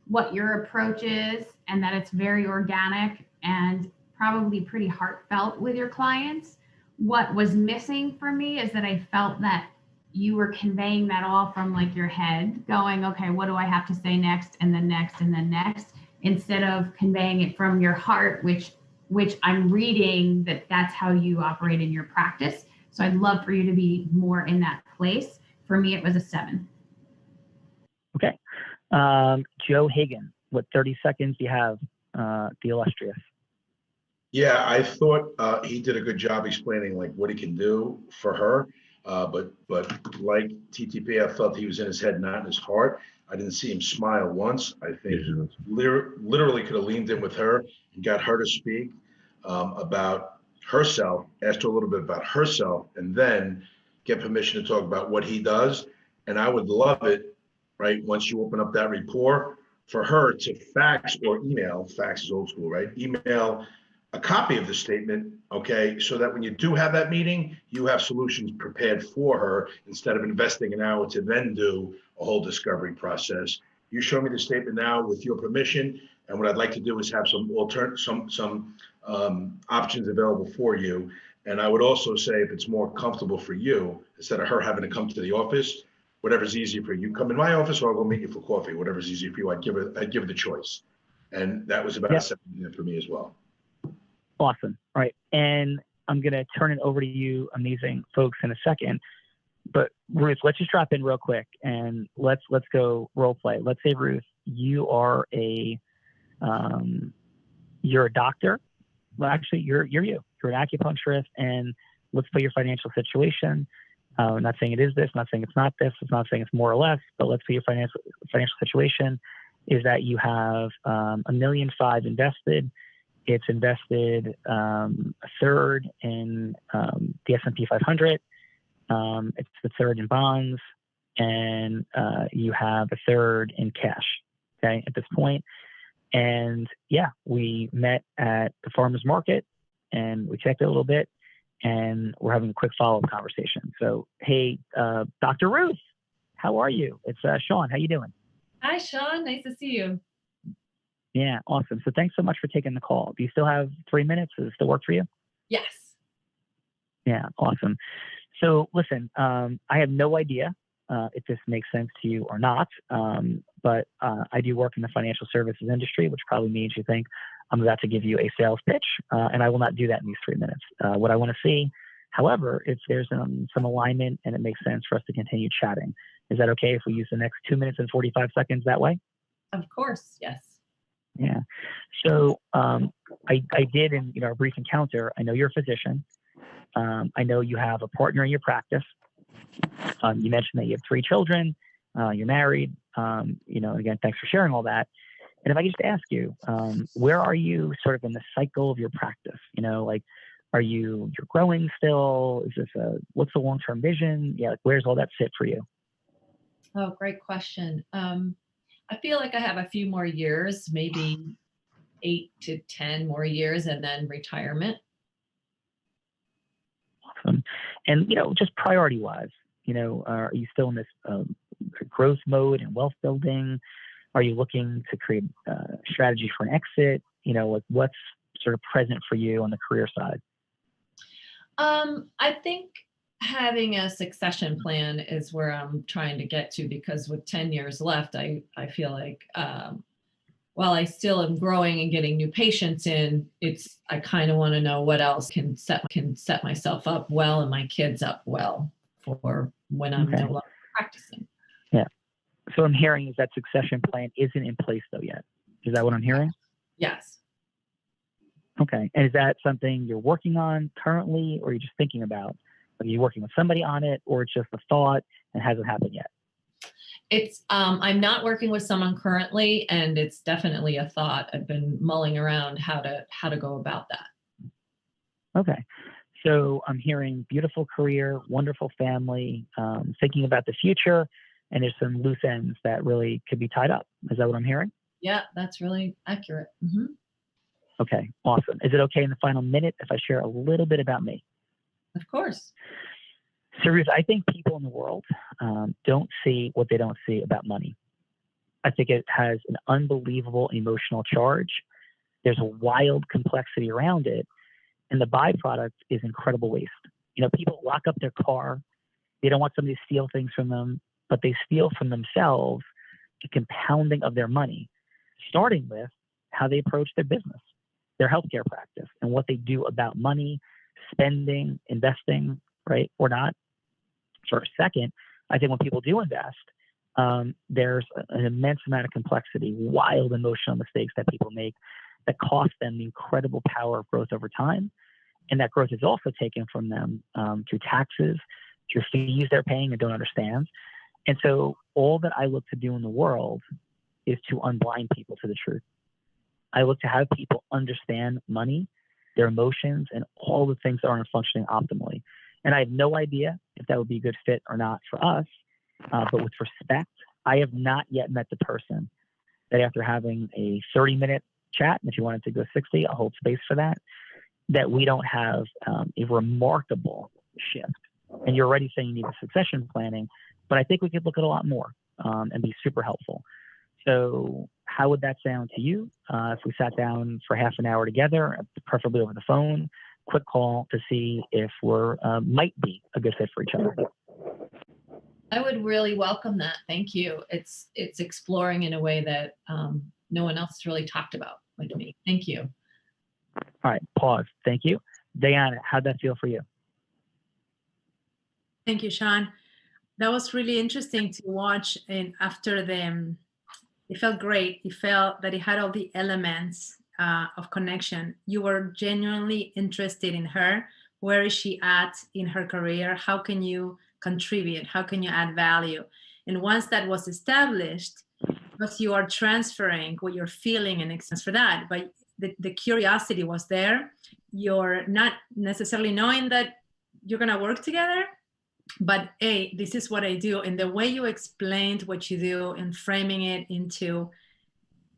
S8: what your approach is and that it's very organic and probably pretty heartfelt with your clients. What was missing for me is that I felt that you were conveying that all from like your head, going, okay, what do I have to say next, and then next, and then next, instead of conveying it from your heart, which I'm reading that's how you operate in your practice. So I'd love for you to be more in that place. For me, it was a 7.
S10: Okay. Joe Hagan, what 30 seconds do you have, the illustrious?
S11: Yeah, I thought he did a good job explaining like what he can do for her. But like TTP, I felt he was in his head, not in his heart. I didn't see him smile once. I think he literally could have leaned in with her and got her to speak about herself, asked her a little bit about herself, and then get permission to talk about what he does. And I would love it, right, once you open up that rapport, for her to fax or email, fax is old school, right? Email a copy of the statement, okay, so that when you do have that meeting, you have solutions prepared for her instead of investing an hour to then do a whole discovery process. You show me the statement now with your permission, and what I'd like to do is have some options available for you. And I would also say, if it's more comfortable for you, instead of her having to come to the office, whatever's easier for you, you come in my office or I'll go meet you for coffee, whatever's easier for you, I'd give her the choice. And that was about a 7 minute for me as well.
S10: Awesome. All right. And I'm going to turn it over to you, amazing folks, in a second. But Ruth, let's just drop in real quick and let's go role play. Let's say, Ruth, you are you're a doctor. Well, actually, you're you. You're an acupuncturist, and let's put your financial situation. I'm not saying it is this, I'm not saying it's not this, I'm not saying it's more or less, but let's say your financial situation is that you have $1.5 million invested. It's invested a third in the S&P 500. It's the third in bonds, and you have a third in cash. Okay, at this point. And yeah, we met at the farmer's market and we checked it a little bit, and we're having a quick follow-up conversation. So, hey, Dr. Ruth, how are you? It's Sean. How you doing?
S2: Hi, Sean. Nice to see you.
S10: Yeah, awesome. So thanks so much for taking the call. Do you still have 3 minutes? Does it still work for you?
S2: Yes.
S10: Yeah, awesome. So listen, I have no idea if this makes sense to you or not, but I do work in the financial services industry, which probably means you think I'm about to give you a sales pitch, and I will not do that in these 3 minutes. What I want to see, however, if there's some alignment and it makes sense for us to continue chatting. Is that okay if we use the next 2 minutes and 45 seconds that way?
S2: Of course, yes.
S10: Yeah. So I did in our brief encounter. I know you're a physician. I know you have a partner in your practice. You mentioned that you have 3 children. You're married. Again, thanks for sharing all that. And if I could just ask you, where are you sort of in the cycle of your practice? Are you're growing still? Is this what's the long-term vision? Yeah, where's all that sit for you?
S2: Oh, great question. I feel like I have a few more years, maybe 8 to 10 more years, and then retirement.
S10: Awesome. And, just priority-wise, are you still in this growth mode and wealth building? Are you looking to create a strategy for an exit? What's sort of present for you on the career side?
S2: I think having a succession plan is where I'm trying to get to, because with 10 years left, I feel like while I still am growing and getting new patients in, I kind of want to know what else can set myself up well and my kids up well for when I'm no longer practicing.
S10: Yeah. So I'm hearing is that succession plan isn't in place though yet. Is that what I'm hearing?
S2: Yes.
S10: Okay. And is that something you're working on currently, or are you just thinking about? Are you working with somebody on it, or it's just a thought and hasn't happened yet?
S2: It's I'm not working with someone currently, and it's definitely a thought. I've been mulling around how to go about that.
S10: Okay. So I'm hearing beautiful career, wonderful family, thinking about the future, and there's some loose ends that really could be tied up. Is that what I'm hearing?
S2: Yeah, that's really accurate. Mm-hmm.
S10: Okay, awesome. Is it okay in the final minute if I share a little bit about me?
S2: Of course.
S10: So Ruth, I think people in the world don't see what they don't see about money. I think it has an unbelievable emotional charge. There's a wild complexity around it. And the byproduct is incredible waste. People lock up their car. They don't want somebody to steal things from them, but they steal from themselves the compounding of their money, starting with how they approach their business, their healthcare practice, and what they do about money, spending, investing, right, or not. For a second, I think when people do invest, there's an immense amount of complexity, wild emotional mistakes that people make that cost them the incredible power of growth over time. And that growth is also taken from them through taxes, through fees they're paying and don't understand. And so all that I look to do in the world is to unblind people to the truth. I look to have people understand money, their emotions, and all the things that aren't functioning optimally. And I have no idea if that would be a good fit or not for us. But with respect, I have not yet met the person that after having a 30-minute chat, and if you wanted to go 60, I'll hold space for that, that we don't have a remarkable shift. And you're already saying you need the succession planning, but I think we could look at a lot more and be super helpful. So how would that sound to you if we sat down for half an hour together, preferably over the phone, quick call to see if we're might be a good fit for each other?
S2: I would really welcome that. Thank you. It's exploring in a way that no one else really talked about with me. Thank you.
S10: All right, pause. Thank you. Diana, how'd that feel for you?
S4: Thank you, Sean. That was really interesting to watch. And after them, it felt great. It felt that it had all the elements of connection. You were genuinely interested in her. Where is she at in her career? How can you contribute? How can you add value? And once that was established, because you are transferring what you're feeling and experience for that, but the curiosity was there. You're not necessarily knowing that you're going to work together, but hey, this is what I do. And the way you explained what you do and framing it into,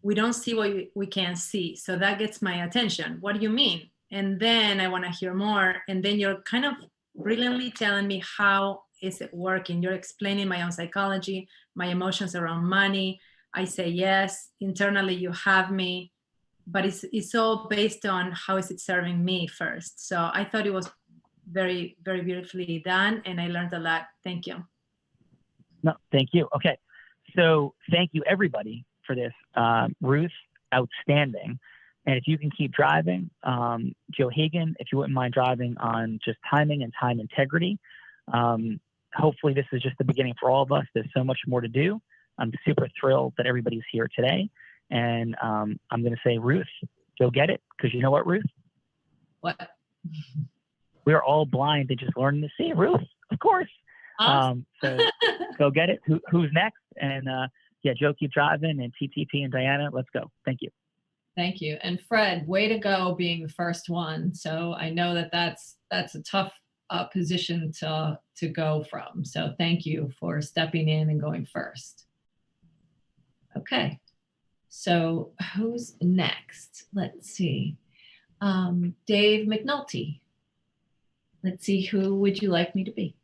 S4: we don't see what we can't see. So that gets my attention. What do you mean? And then I want to hear more. And then you're kind of brilliantly telling me how is it working. You're explaining my own psychology, my emotions around money. I say yes. Internally, you have me. But it's all based on how is it serving me first. So I thought it was very, very beautifully done, and I learned a lot. Thank you.
S10: No, thank you. Okay, so thank you everybody for this. Ruth, outstanding. And if you can keep driving, Joe Hagan, if you wouldn't mind driving on just timing and time integrity. Hopefully this is just the beginning for all of us. There's so much more to do. I'm super thrilled that everybody's here today. And I'm going to say, Ruth, go get it. Because you know what, Ruth?
S2: What?
S10: We're all blind and just learning to see. Ruth, of course.
S2: Awesome.
S10: So go get it. Who's next? And yeah, Joe, keep driving. And TTP and Diana, let's go. Thank you.
S2: Thank you. And Fred, way to go being the first one. So I know that that's a tough position to go from. So thank you for stepping in and going first. Okay. So who's next? Let's see. Dave Mcnelty. Let's see, who would you like me to be?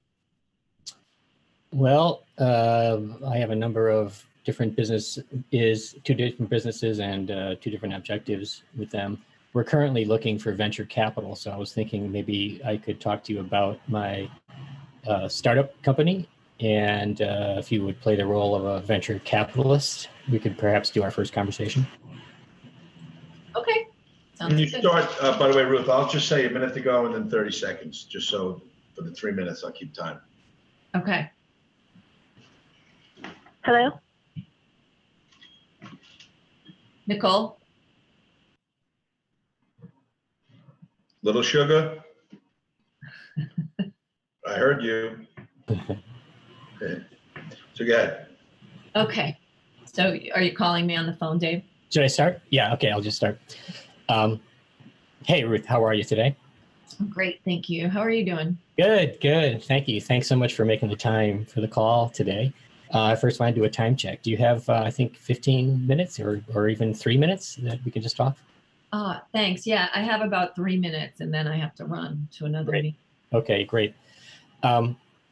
S5: Well, I have a number of different two different businesses and two different objectives with them. We're currently looking for venture capital. So I was thinking maybe I could talk to you about my startup company. And if you would play the role of a venture capitalist, we could perhaps do our first conversation.
S2: Okay.
S11: Can you start, by the way, Ruth, I'll just say a minute to go and then 30 seconds, just so for the 3 minutes, I'll keep time.
S2: Okay.
S14: Hello?
S2: Nicole?
S11: Little Sugar? I heard you. Okay. So go ahead.
S2: Okay. So are you calling me on the phone, Dave?
S5: Should I start? Yeah, okay, I'll just start. Hey, Ruth, how are you today?
S2: I'm great, thank you. How are you doing?
S5: Good, good. Thank you. Thanks so much for making the time for the call today. I first want to do a time check. Do you have, I think, 15 minutes or even 3 minutes that we can just talk?
S2: Thanks. Yeah, I have about 3 minutes and then I have to run to another meeting. Okay,
S5: great.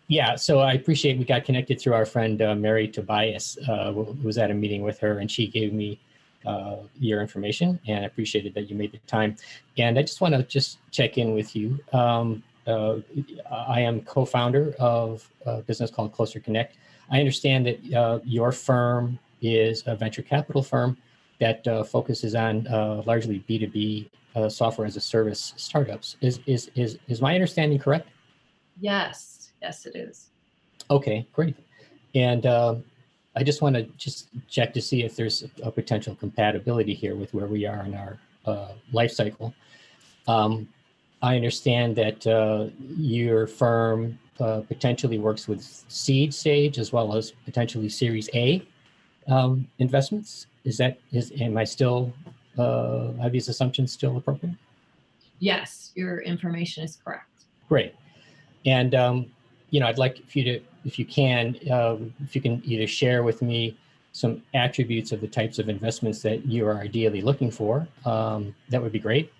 S5: Yeah, so I appreciate we got connected through our friend Mary Tobias, who was at a meeting with her, and she gave me your information, and I appreciated that you made the time. And I just want to check in with you. I am co-founder of a business called Closer Connect. I understand that your firm is a venture capital firm that focuses on largely B2B software as a service startups. Is my understanding correct?
S2: Yes. Yes, it is.
S5: Okay, great. And I just want to check to see if there's a potential compatibility here with where we are in our life cycle. I understand that your firm potentially works with seed stage as well as potentially Series A investments. Am I still, are these assumptions still appropriate?
S2: Yes, your information is correct.
S5: Great. And I'd like if you can either share with me some attributes of the types of investments that you are ideally looking for, that would be great.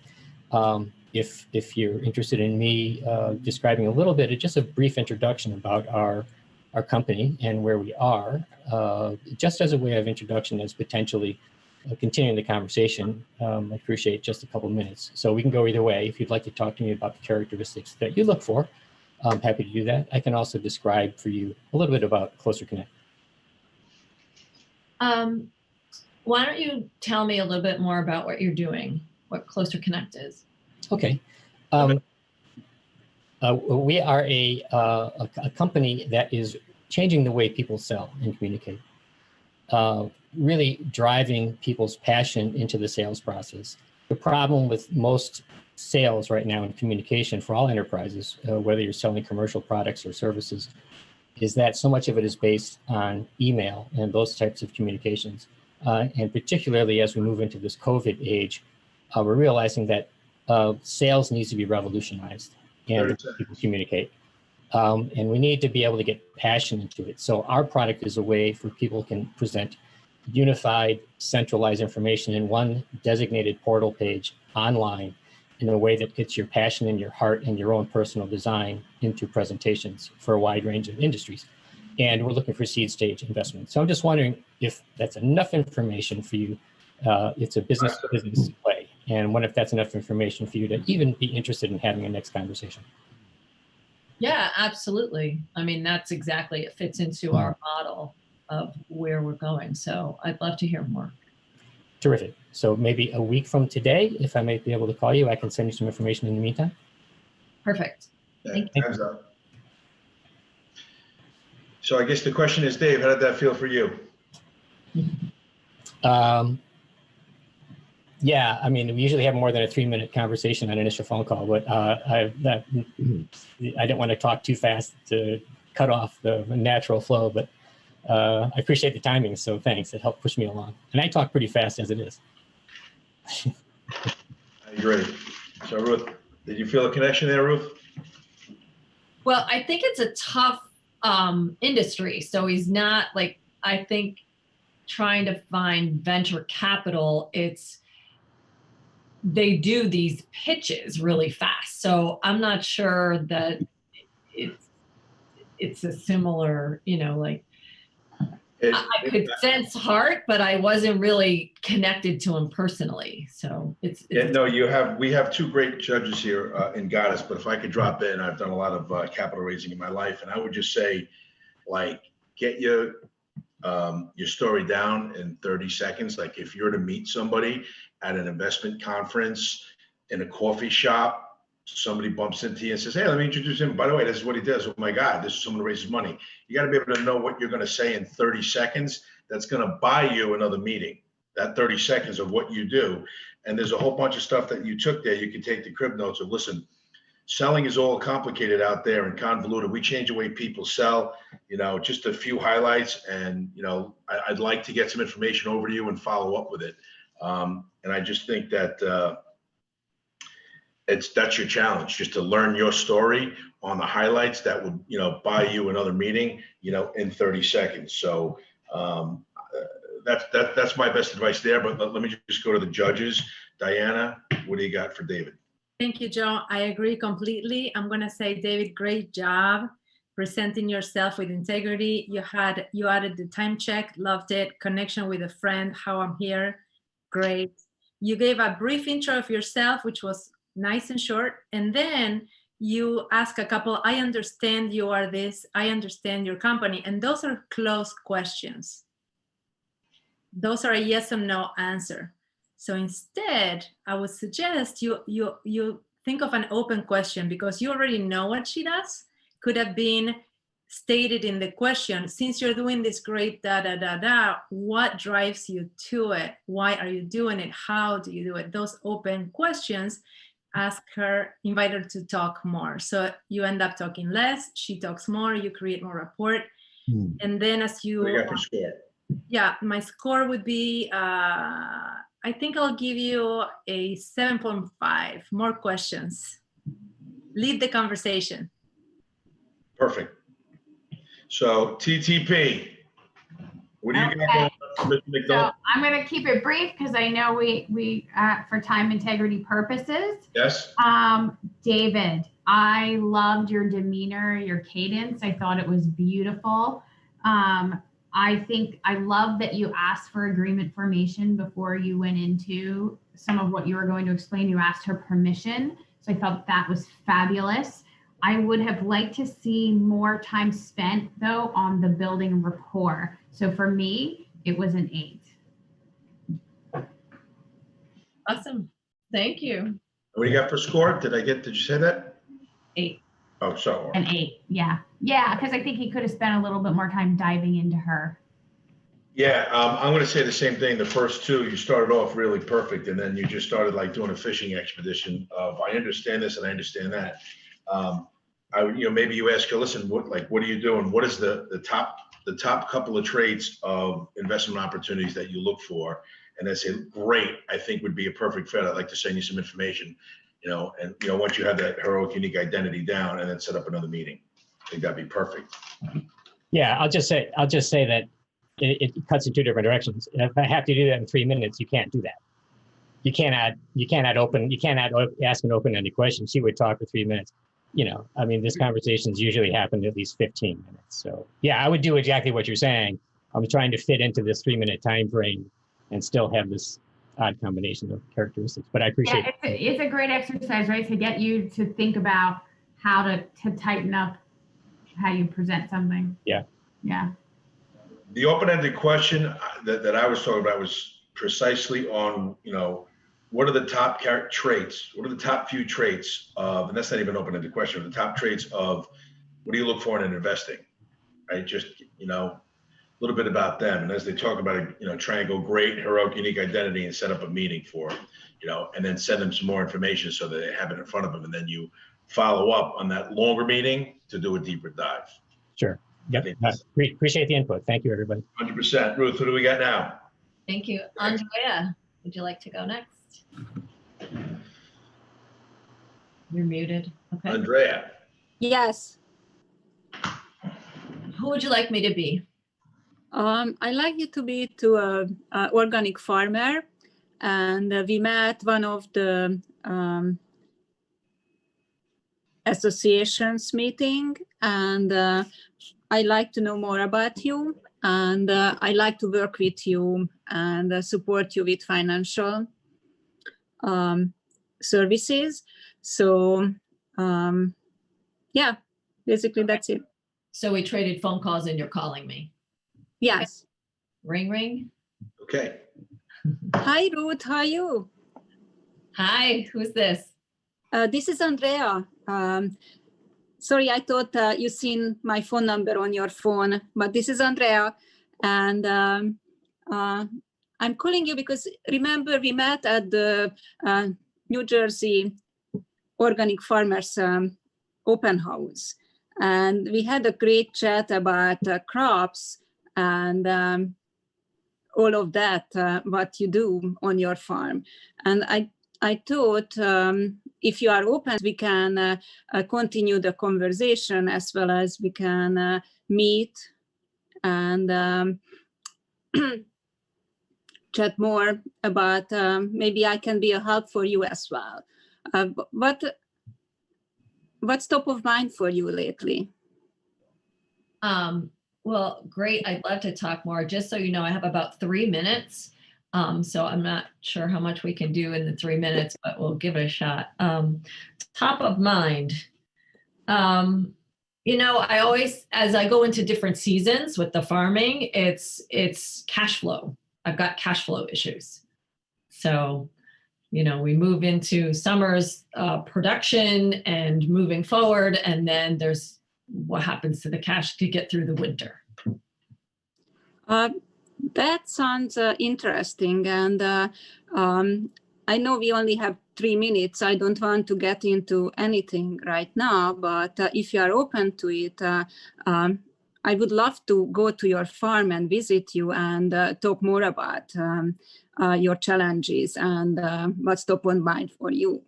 S5: If you're interested in me describing a little bit, just a brief introduction about our company and where we are, just as a way of introduction as potentially continuing the conversation, I appreciate just a couple minutes. So we can go either way. If you'd like to talk to me about the characteristics that you look for, I'm happy to do that. I can also describe for you a little bit about Closer Connect.
S2: Why don't you tell me a little bit more about what you're doing, what Closer Connect is?
S5: Okay. We are a company that is changing the way people sell and communicate, really driving people's passion into the sales process. The problem with most sales right now in communication for all enterprises, whether you're selling commercial products or services, is that so much of it is based on email and those types of communications. And particularly as we move into this COVID age, we're realizing that sales needs to be revolutionized and people communicate. And we need to be able to get passion into it. So our product is a way for people can present unified, centralized information in one designated portal page online in a way that gets your passion and your heart and your own personal design into presentations for a wide range of industries. And we're looking for seed stage investment. So I'm just wondering if that's enough information for you. It's a business-to-business play. And what if that's enough information for you to even be interested in having a next conversation?
S2: Yeah, absolutely. I mean, that's exactly, it fits into our model of where we're going. So I'd love to hear more.
S5: Terrific. So maybe a week from today, if I might be able to call you, I can send you some information in the meantime.
S2: Perfect. Thank you.
S11: Time's up. So I guess the question is, Dave, how did that feel for you?
S5: Yeah, I mean, we usually have more than a 3-minute conversation on an initial phone call, but I don't want to talk too fast to cut off the natural flow, but I appreciate the timing, so thanks. It helped push me along. And I talk pretty fast as it is.
S11: I agree. So Ruth, did you feel a connection there, Ruth?
S2: Well, I think it's a tough industry. So he's not like, I think trying to find venture capital, they do these pitches really fast. So I'm not sure that it's a similar, like I could sense heart, but I wasn't really connected to him personally. So we have two great judges here in Goddess, but if I could drop in, I've done a lot of capital raising in my life. And I would just say, get your story down in 30 seconds. Like if you're to meet somebody at an investment conference, in a coffee shop, somebody bumps into you and says, hey, let me introduce him. By the way, this is what he does. Oh my God, this is someone who raises money. You got to be able to know what you're going to say in 30 seconds. That's going to buy you another meeting, that 30 seconds of what you do. And there's a whole bunch of stuff that you took there. You can take the crib notes of, listen, selling is all complicated out there and convoluted. We change the way people sell, just a few highlights. And, I'd like to get some information over to you and follow up with it. And I just think that that's your challenge, just to learn your story on the highlights that would, buy you another meeting, in 30 seconds. So that's my best advice there. But let me just go to the judges. Diana, what do you got for David?
S4: Thank you, Joe. I agree completely. I'm going to say, David, great job presenting yourself with integrity. You added the time check, loved it. Connection with a friend, how I'm here, great. You gave a brief intro of yourself, which was nice and short. And then you ask a couple, I understand you are this, I understand your company. And those are closed questions. Those are a yes or no answer. So instead, I would suggest you think of an open question, because you already know what she does. Could have been stated in the question, since you're doing this great what drives you to it? Why are you doing it? How do you do it? Those open questions, ask her, invite her to talk more. So you end up talking less, she talks more, you create more rapport. And then as you,
S11: what do you got for score?
S4: Yeah, my score would be, I think I'll give you a 7.5, more questions. Lead the conversation.
S11: Perfect. So TTP, what do you got going on Mr.
S8: So
S11: McNulty?
S8: I'm going to keep it brief because I know we for time integrity purposes.
S11: Yes.
S8: David, I loved your demeanor, your cadence. I thought it was beautiful. I love that you asked for agreement formation before you went into some of what you were going to explain. You asked her permission. So I thought that was fabulous. I would have liked to see more time spent though on the building rapport. So for me, it was an 8.
S2: Awesome. Thank you.
S11: What do you got for score? Did you say that?
S2: 8.
S11: Oh, so.
S8: An 8, yeah. Yeah, because I think he could have spent a little bit more time diving into her.
S11: Yeah, I'm going to say the same thing. The first 2, you started off really perfect, and then you just started like doing a fishing expedition of, I understand this and I understand that. Maybe you ask her, listen, what are you doing? What is the top couple of traits of investment opportunities that you look for? And they say, great, I think would be a perfect fit. I'd like to send you some information, and once you have that heroic, unique identity down, and then set up another meeting. I think that'd be perfect.
S5: Yeah, I'll just say that it cuts in 2 different directions. If I have to do that in 3 minutes, you can't do that. You can't ask an open-ended question. She would talk for 3 minutes. This conversations usually happen at least 15 minutes. So yeah, I would do exactly what you're saying. I'm trying to fit into this 3-minute time frame and still have this odd combination of characteristics, but I appreciate it.
S8: It's a great exercise, right? To get you to think about how to tighten up how you present something.
S5: Yeah.
S8: Yeah.
S11: The open-ended question that I was talking about was precisely on, what are the top traits? What are the top few traits of, and that's not even an open-ended question, the top traits of what do you look for in investing, right? Just, a little bit about them. And as they talk about it, triangle, great, heroic, unique identity, and set up a meeting for, and then send them some more information so that they have it in front of them. And then you follow up on that longer meeting to do a deeper dive.
S5: Sure. Yep. Appreciate the input. Thank you, everybody.
S11: 100%. Ruth, who do we got now?
S2: Thank you. Andrea, would you like to go next? You're muted. Okay.
S11: Andrea.
S9: Yes.
S2: Who would you like me to be?
S9: I like you to be a organic farmer, and we met one of the associations meeting, and I like to know more about you, and I like to work with you and support you with financial services. So yeah, basically that's it.
S2: So we traded phone calls and you're calling me.
S9: Yes.
S2: Ring, ring.
S11: Okay.
S9: Hi, Ruth. How are you?
S2: Hi. Who's this?
S9: This is Andrea. Sorry, I thought you seen my phone number on your phone, but this is Andrea. And I'm calling you because remember we met at the New Jersey Organic Farmers Open House. And we had a great chat about crops and all of that, what you do on your farm. And I thought if you are open, we can continue the conversation as well as we can meet and chat more about maybe I can be a help for you as well. What's top of mind for you lately?
S2: Well, great. I'd love to talk more. Just so you know, I have about 3 minutes. So I'm not sure how much we can do in the 3 minutes, but we'll give it a shot. Top of mind. I always, as I go into different seasons with the farming, it's cash flow. I've got cash flow issues. So, we move into summer's production and moving forward, and then there's what happens to the cash to get through the winter.
S9: That sounds interesting. And I know we only have 3 minutes. I don't want to get into anything right now, but if you are open to it, I would love to go to your farm and visit you and talk more about your challenges and what's top of mind for you.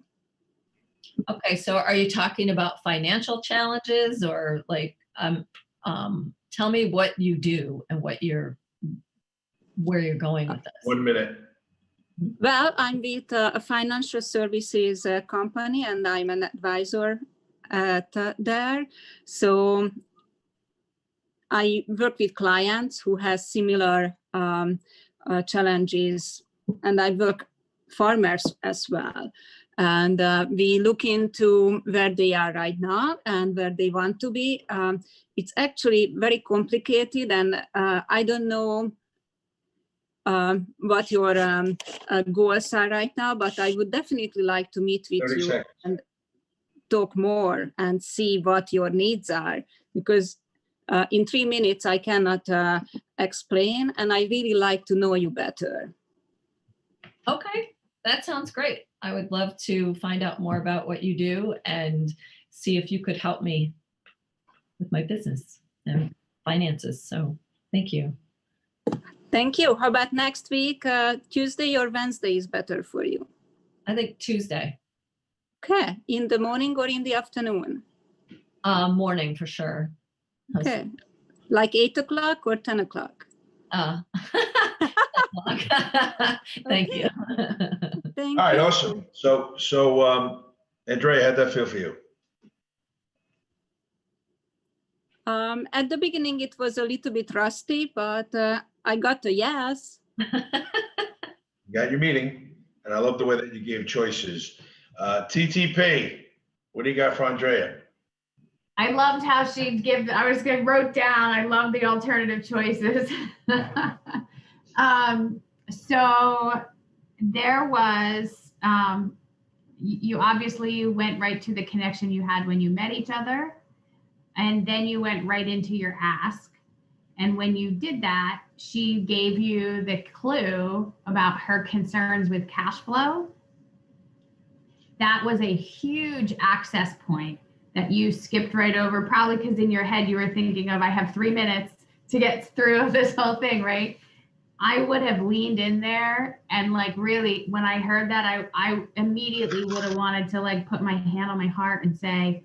S2: Okay, so are you talking about financial challenges or like, tell me what you do and what where you're going with this.
S11: 1 minute.
S9: Well, I'm with a financial services company, and I'm an advisor at there. So I work with clients who have similar challenges, and I work farmers as well. And we look into where they are right now and where they want to be. It's actually very complicated, and I don't know what your goals are right now, but I would definitely like to meet with you
S11: seconds.
S9: and talk more and see what your needs are, because in 3 minutes I cannot explain, and I really like to know you better.
S2: Okay, that sounds great. I would love to find out more about what you do and see if you could help me with my business and finances. So thank you.
S9: Thank you. How about next week? Tuesday or Wednesday is better for you?
S2: I think Tuesday.
S9: Okay, in the morning or in the afternoon?
S2: Morning for sure.
S9: Okay, like 8 o'clock or 10 o'clock?
S2: Thank you.
S9: Thank
S11: All right,
S9: you.
S11: awesome. So Andrea, how'd that feel for you?
S9: At the beginning, it was a little bit rusty, but I got a yes.
S11: You got your meeting, and I love the way that you gave choices. TTP, what do you got for Andrea?
S8: I loved how she wrote down, I love the alternative choices. So there was, you obviously went right to the connection you had when you met each other, and then you went right into your ask. And when you did that, she gave you the clue about her concerns with cash flow. That was a huge access point that you skipped right over, probably because in your head you were thinking of, I have 3 minutes to get through this whole thing, right? I would have leaned in there and like really, when I heard that, I immediately would have wanted to like put my hand on my heart and say,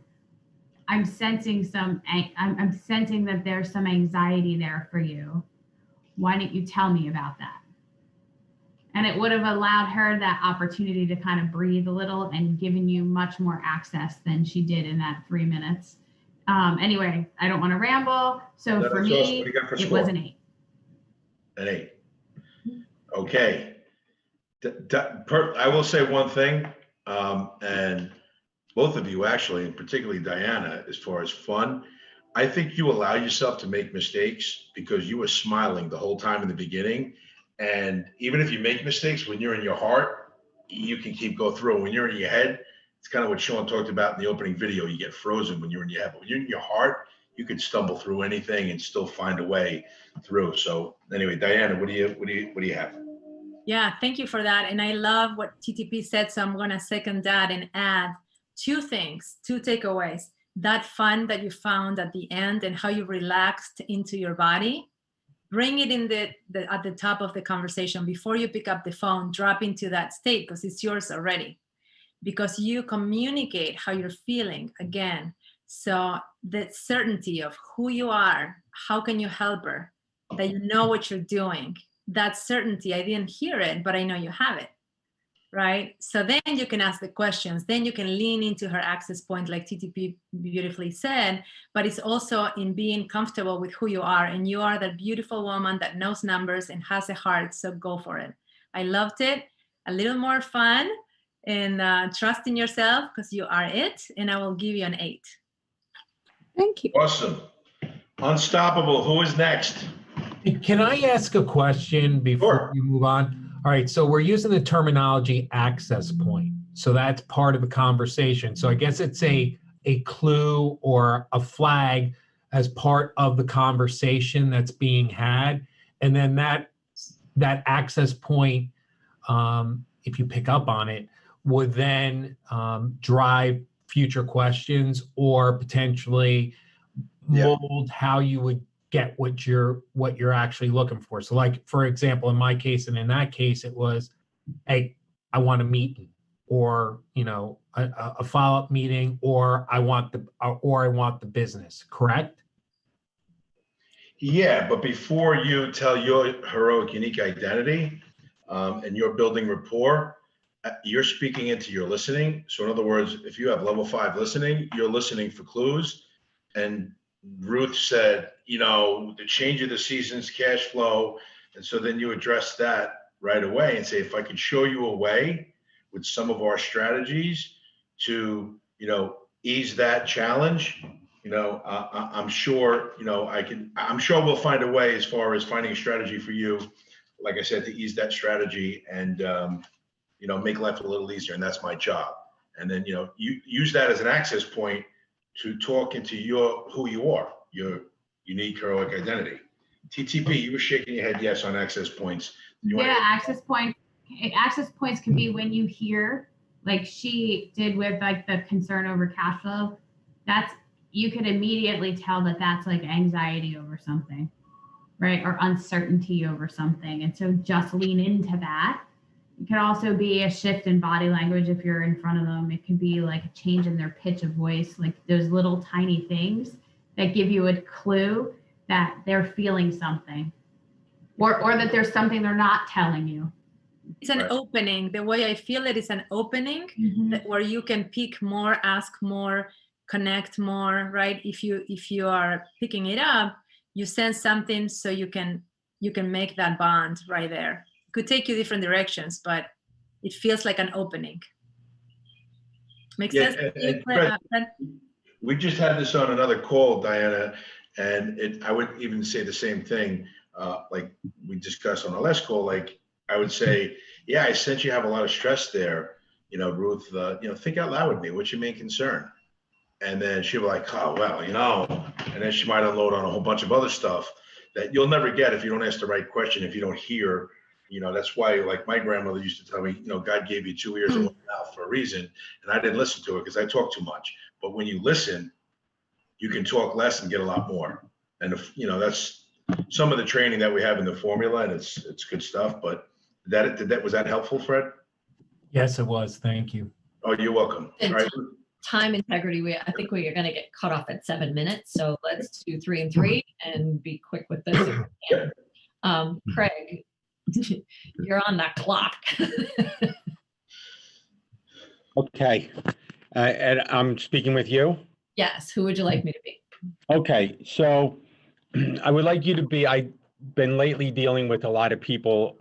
S8: I'm sensing that there's some anxiety there for you. Why don't you tell me about that? And it would have allowed her that opportunity to kind of breathe a little and given you much more access than she did in that 3 minutes. Anyway, I don't want to ramble. So for me, it was an 8.
S11: An 8. Okay. I will say one thing, and both of you actually, and particularly Diana, as far as fun, I think you allow yourself to make mistakes because you were smiling the whole time in the beginning. And even if you make mistakes, when you're in your heart, you can go through. When you're in your head, it's kind of what Sean talked about in the opening video. You get frozen when you're in your head. But when you're in your heart, you can stumble through anything and still find a way through. So anyway, Diana, what do you have?
S4: Yeah, thank you for that. And I love what TTP said. So I'm going to second that and add 2 things, 2 takeaways. That fun that you found at the end and how you relaxed into your body. Bring it in at the top of the conversation before you pick up the phone. Drop into that state because it's yours already. Because you communicate how you're feeling again. So the certainty of who you are, how can you help her, that you know what you're doing. That certainty, I didn't hear it, but I know you have it. Right? So then you can ask the questions. Then you can lean into her access point, like TTP beautifully said, but it's also in being comfortable with who you are. And you are that beautiful woman that knows numbers and has a heart. So go for it. I loved it. A little more fun and trust in yourself because you are it. And I will give you an 8.
S9: Thank you.
S11: Awesome. Unstoppable. Who is next?
S12: Can I ask a question before we move on? All right, so we're using the terminology access point. So that's part of the conversation. So I guess it's a clue or a flag as part of the conversation that's being had. And then that access point, if you pick up on it, would then drive future questions or potentially mold how you would get what you're actually looking for. So like, for example, in my case and in that case, it was, hey, I want a meeting, or, a follow-up meeting, or I want the business, correct?
S11: Yeah, but before you tell your heroic, unique identity and you're building rapport, you're speaking into your listening. So in other words, if you have level 5 listening, you're listening for clues. And Ruth said, the change of the seasons, cash flow. And so then you address that right away and say, if I could show you a way with some of our strategies to, ease that challenge, I'm sure, I'm sure we'll find a way as far as finding a strategy for you, like I said, to ease that strategy and, make life a little easier. And that's my job. And then, you use that as an access point to talk into who you are, your unique heroic identity. TTP, you were shaking your head yes on access points.
S8: Access points can be when you hear, like she did with like the concern over cash flow. You could immediately tell that that's like anxiety over something, right? Or uncertainty over something. And so just lean into that. It could also be a shift in body language if you're in front of them. It could be like a change in their pitch of voice, like those little tiny things that give you a clue that they're feeling something or that there's something they're not telling you.
S4: It's an opening. The way I feel it is an opening where you can pick more, ask more, connect more, right? If you are picking it up, you sense something, so you can make that bond right there. It could take you different directions, but it feels like an opening. Makes sense?
S11: We just had this on another call, Diana, and I would even say the same thing, like we discussed on our last call. Like I would say, yeah, I sense you have a lot of stress there, Ruth. Think out loud with me. What's your main concern? And then she'll be like, oh, well, and then she might unload on a whole bunch of other stuff that you'll never get if you don't ask the right question, if you don't hear. That's why, like my grandmother used to tell me, God gave you 2 ears and 1 mouth for a reason. And I didn't listen to it because I talk too much. But when you listen, you can talk less and get a lot more. And that's some of the training that we have in the formula, and it's good stuff. But was that helpful, Fred?
S12: Yes, it was. Thank you.
S11: Oh, you're welcome. All right.
S2: Time integrity. I think we are going to get cut off at 7 minutes. So let's do 3 and 3 and be quick with this. If we can. Craig, you're on that clock.
S13: Okay. And I'm speaking with you?
S2: Yes. Who would you like me to be?
S13: Okay. So I would like you to be, I've been lately dealing with a lot of people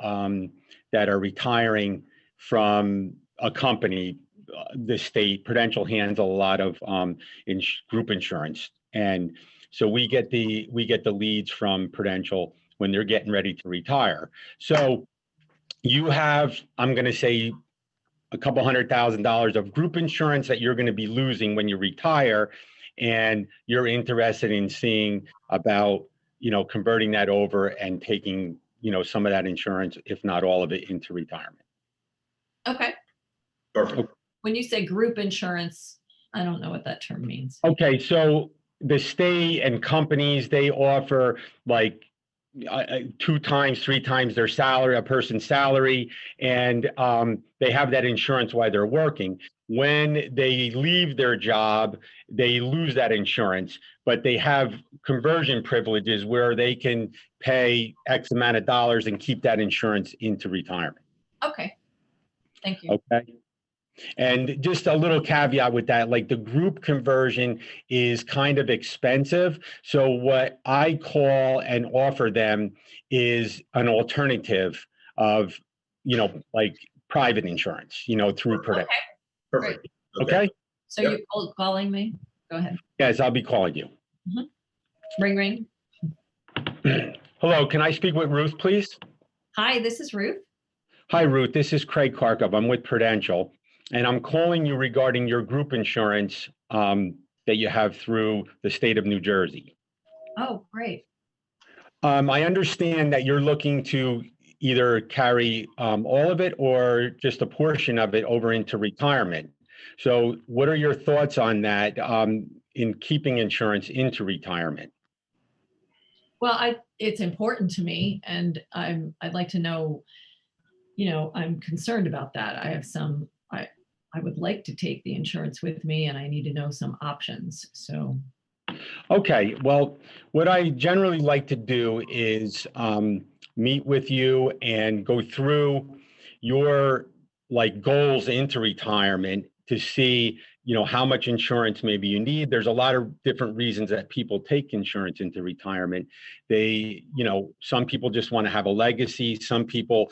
S13: that are retiring from a company. The state Prudential handles a lot of group insurance, and so we get the leads from Prudential when they're getting ready to retire. So you have, I'm going to say, a couple $100,000 of group insurance that you're going to be losing when you retire, and you're interested in seeing about converting that over and taking some of that insurance, if not all of it, into retirement.
S2: Okay.
S11: Perfect.
S2: When you say group insurance, I don't know what that term means.
S13: Okay, so the state and companies, they offer like 2 times, 3 times their salary, a person's salary, and they have that insurance while they're working. When they leave their job, they lose that insurance, but they have conversion privileges where they can pay X amount of dollars and keep that insurance into retirement.
S2: Okay, thank you.
S13: Okay. And just a little caveat with that, like the group conversion is kind of expensive. So what I call and offer them is an alternative of, like private insurance, through Prudential.
S2: Okay.
S11: Perfect.
S13: Okay.
S2: So you're calling me? Go ahead.
S13: Yes, I'll be calling you.
S2: Ring, ring.
S13: Hello, can I speak with Ruth, please?
S2: Hi, this is Ruth.
S13: Hi, Ruth. This is Craig Karkov. I'm with Prudential. And I'm calling you regarding your group insurance that you have through the state of New Jersey.
S2: Oh, great.
S13: I understand that you're looking to either carry all of it or just a portion of it over into retirement. So what are your thoughts on that in keeping insurance into retirement?
S2: Well, it's important to me, and I'd like to know, I'm concerned about that. I have I would like to take the insurance with me, and I need to know some options. So
S13: Okay, well, what I generally like to do is meet with you and go through your like goals into retirement to see, how much insurance maybe you need. There's a lot of different reasons that people take insurance into retirement. They, some people just want to have a legacy. Some people,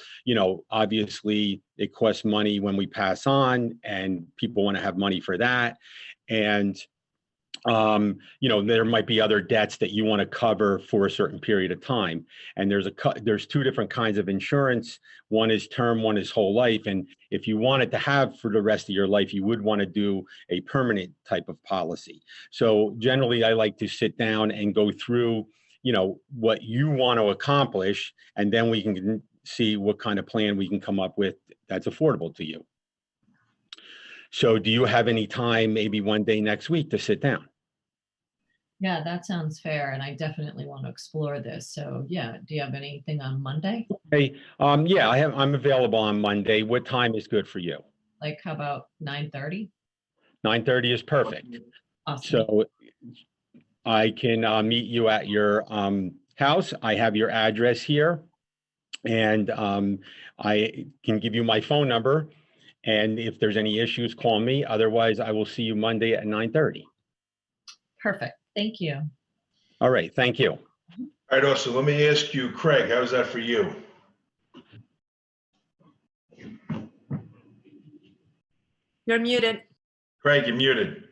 S13: obviously it costs money when we pass on, and people want to have money for that. And there might be other debts that you want to cover for a certain period of time. And there's two different kinds of insurance. One is term, one is whole life. And if you wanted to have for the rest of your life, you would want to do a permanent type of policy. So generally, I like to sit down and go through, what you want to accomplish, and then we can see what kind of plan we can come up with that's affordable to you. So do you have any time, maybe one day next week, to sit down?
S2: Yeah, that sounds fair. And I definitely want to explore this. So yeah, do you have anything on Monday?
S13: Hey, yeah, I'm available on Monday. What time is good for you?
S2: Like how about 9:30?
S13: 9:30 is perfect.
S2: Awesome.
S13: So I can meet you at your house. I have your address here, and I can give you my phone number. And if there's any issues, call me. Otherwise, I will see you Monday at 9:30.
S2: Perfect. Thank you.
S13: All right. Thank you.
S11: All right, awesome. Let me ask you, Craig, how's that for you?
S4: You're muted.
S11: Craig, you're muted.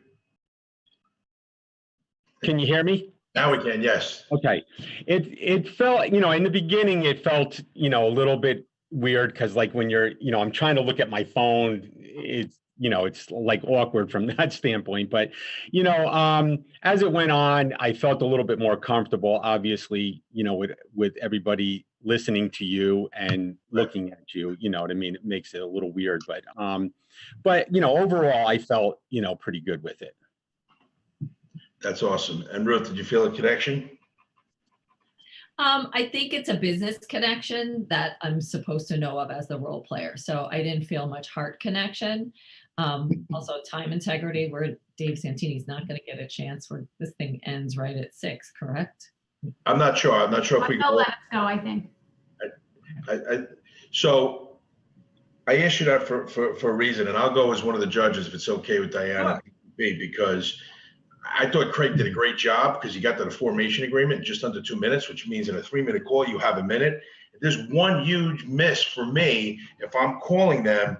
S13: Can you hear me?
S11: Now we can, yes.
S13: Okay. It felt, in the beginning, it felt, a little bit weird because like when you're, I'm trying to look at my phone, it's like awkward from that standpoint. But, as it went on, I felt a little bit more comfortable, obviously, with everybody listening to you and looking at you, you know what I mean? It makes it a little weird, but overall, I felt, pretty good with it.
S11: That's awesome. And Ruth, did you feel a connection?
S2: I think it's a business connection that I'm supposed to know of as the role player. So I didn't feel much heart connection. Also time integrity, where Dave Santini's not going to get a chance where this thing ends right at 6, correct?
S11: I'm not sure. I'm not sure if we
S8: can let us go, I think.
S11: So I asked you that for a reason, and I'll go as one of the judges if it's okay with Diana, because I thought Craig did a great job because he got to the formation agreement in just under 2 minutes, which means in a 3-minute call, you have a minute. There's one huge miss for me. If I'm calling them,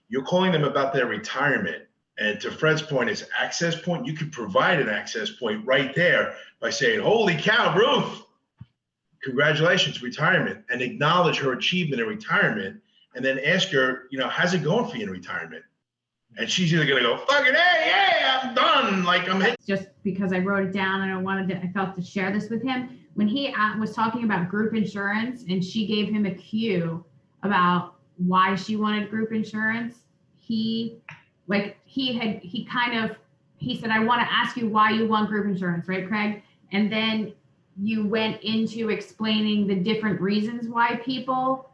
S11: you're calling them about their retirement. And to Fred's point, is access point. You could provide an access point right there by saying, holy cow, Ruth, congratulations, retirement, and acknowledge her achievement in retirement. And then ask her, how's it going for you in retirement? And she's either going to go, fucking, hey, I'm done. Like I'm hit.
S8: Just because I wrote it down and I felt to share this with him. When he was talking about group insurance and she gave him a cue about why she wanted group insurance, he said, I want to ask you why you want group insurance, right, Craig? And then you went into explaining the different reasons why people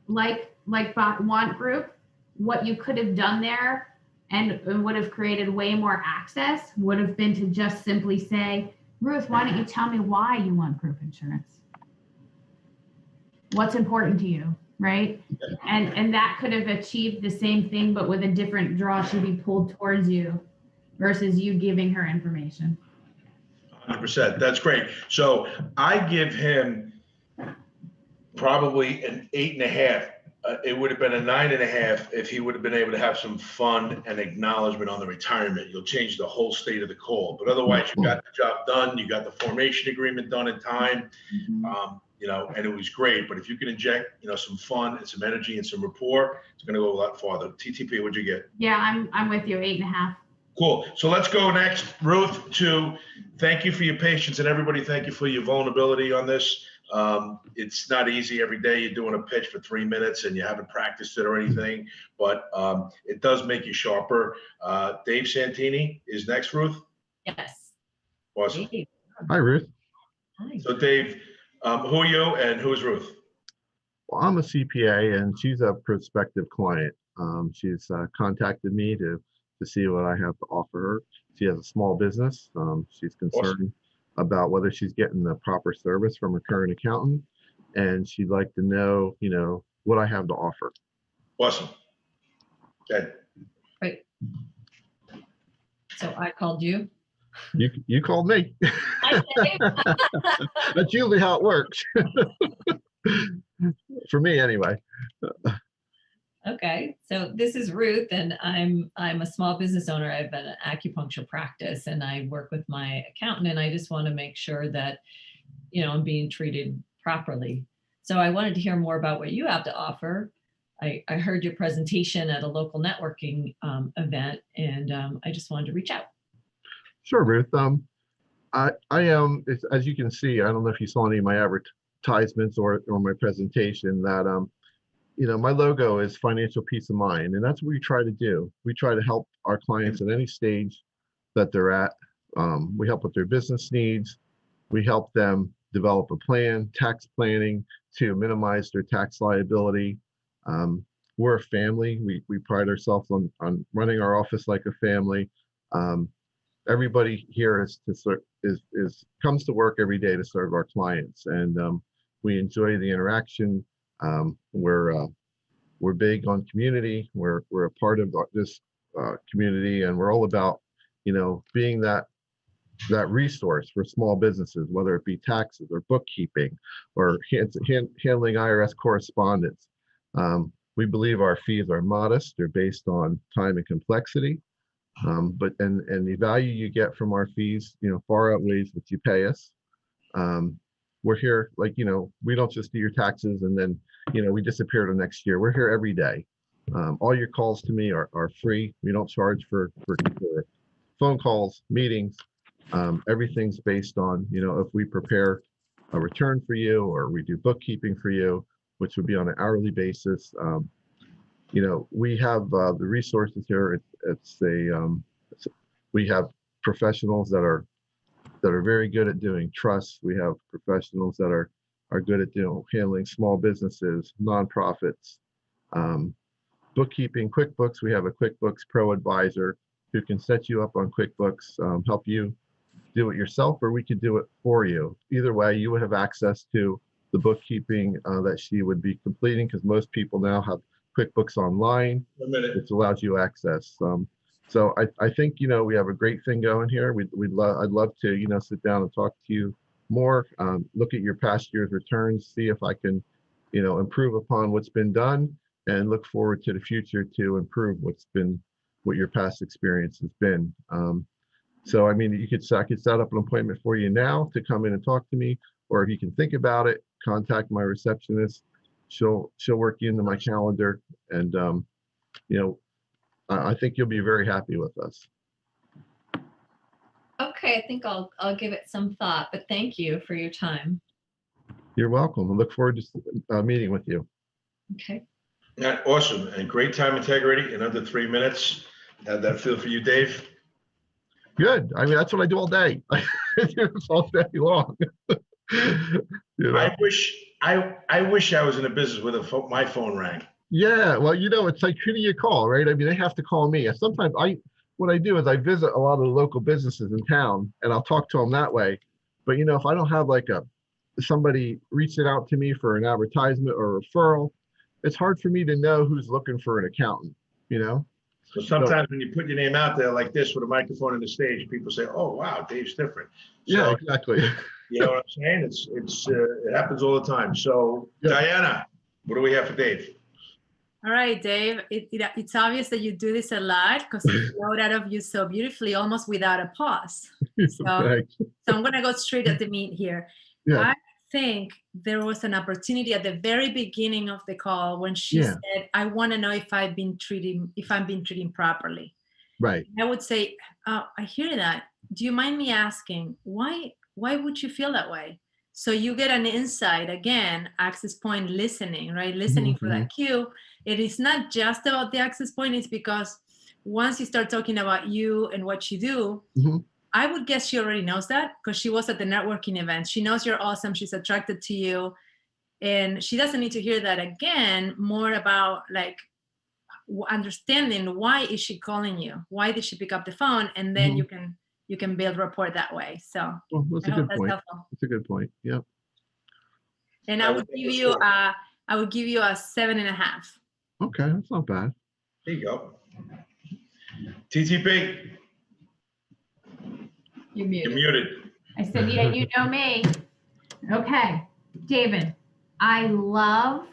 S8: want group. What you could have done there and would have created way more access would have been to just simply say, Ruth, why don't you tell me why you want group insurance? What's important to you, right? And that could have achieved the same thing, but with a different draw. She'd be pulled towards you versus you giving her information.
S11: 100%. That's great. So I give him probably an 8.5. It would have been a 9.5 if he would have been able to have some fun and acknowledgement on the retirement. You'll change the whole state of the call. But otherwise, you got the job done. You got the formation agreement done in time. And it was great. But if you can inject, some fun and some energy and some rapport, it's going to go a lot farther. TTP, what'd you get?
S8: Yeah, I'm with you, 8.5.
S11: Cool. So let's go next, Ruth, to thank you for your patience, and everybody, thank you for your vulnerability on this. It's not easy every day. You're doing a pitch for 3 minutes and you haven't practiced it or anything, but it does make you sharper. Dave Santini is next, Ruth.
S2: Yes.
S11: Awesome.
S6: Hi, Ruth.
S2: Hi.
S11: So Dave, who are you and who is Ruth?
S6: Well, I'm a CPA and she's a prospective client. She's contacted me to see what I have to offer her. She has a small business. She's concerned about whether she's getting the proper service from her current accountant, and she'd like to know, what I have to offer.
S11: Awesome. Good.
S2: Great. So I called you.
S6: You called me. That's usually how it works. For me, anyway.
S2: Okay, so this is Ruth, and I'm a small business owner. I have an acupuncture practice, and I work with my accountant, and I just want to make sure that, I'm being treated properly. So I wanted to hear more about what you have to offer. I heard your presentation at a local networking event, and I just wanted to reach out.
S6: Sure, Ruth. I am, as you can see, I don't know if you saw any of my advertisements or my presentation, that my logo is financial peace of mind, and that's what we try to do. We try to help our clients at any stage that they're at. We help with their business needs. We help them develop a plan, tax planning, to minimize their tax liability. We're a family. We pride ourselves on running our office like a family. Everybody here comes to work every day to serve our clients, and we enjoy the interaction. We're big on community. We're a part of this community, and we're all about being that resource for small businesses, whether it be taxes or bookkeeping or handling IRS correspondence. We believe our fees are modest. They're based on time and complexity. But the value you get from our fees, far outweighs what you pay us. We're here, we don't just do your taxes and then, we disappear the next year. We're here every day. All your calls to me are free. We don't charge for phone calls, meetings. Everything's based on, if we prepare a return for you or we do bookkeeping for you, which would be on an hourly basis. We have the resources here. We have professionals that are very good at doing trusts. We have professionals that are good at handling small businesses, nonprofits, bookkeeping, QuickBooks. We have a QuickBooks Pro advisor who can set you up on QuickBooks, help you do it yourself, or we could do it for you. Either way, you would have access to the bookkeeping that she would be completing, because most people now have QuickBooks online, which allows you access. So I think, we have a great thing going here. I'd love to, sit down and talk to you more, look at your past year's returns, see if I can, improve upon what's been done, and look forward to the future to improve what your past experience has been. So, I mean, I could set up an appointment for you now to come in and talk to me, or if you can think about it, contact my receptionist. She'll work you into my calendar, and I think you'll be very happy with us.
S2: Okay, I think I'll give it some thought, but thank you for your time.
S6: You're welcome. I look forward to meeting with you.
S2: Okay.
S11: Yeah, awesome, and great time integrity in under 3 minutes. How'd that feel for you, Dave?
S6: Good. I mean, that's what I do all day. I do this all day long.
S11: I wish I was in a business where my phone rang.
S6: Yeah, well, it's like, who do you call, right? I mean, they have to call me. Sometimes what I do is I visit a lot of the local businesses in town, and I'll talk to them that way. But if I don't have somebody reaching out to me for an advertisement or a referral, it's hard for me to know who's looking for an accountant.
S11: So sometimes when you put your name out there like this with a microphone on the stage, people say, "Oh, wow, Dave's different."
S6: Yeah, exactly.
S11: You know what I'm saying? It happens all the time. So, yeah. Diana, what do we have for Dave?
S4: All right, Dave. It's obvious that you do this a lot because it flowed out of you so beautifully, almost without a pause. So I'm going to go straight at the meat here. Yeah. I think there was an opportunity at the very beginning of the call when she said, "I want to know if I'm being treated properly."
S6: Right.
S4: I would say, I hear that. Do you mind me asking why would you feel that way? So you get an insight, again, access point listening, right? Listening for that cue. It is not just about the access point. It's because once you start talking about you and what you do, I would guess she already knows that because she was at the networking event. She knows you're awesome. She's attracted to you. And she doesn't need to hear that again, more about understanding why is she calling you? Why did she pick up the phone? And then you can build rapport that way. So
S6: well, that's a good point.
S4: Helpful.
S6: That's a good point. Yep.
S4: And I would give you a 7.5.
S6: Okay, that's not bad.
S11: There you go. TTP.
S2: You're muted.
S11: You're muted.
S8: I said, yeah, you know me. Okay, David, I love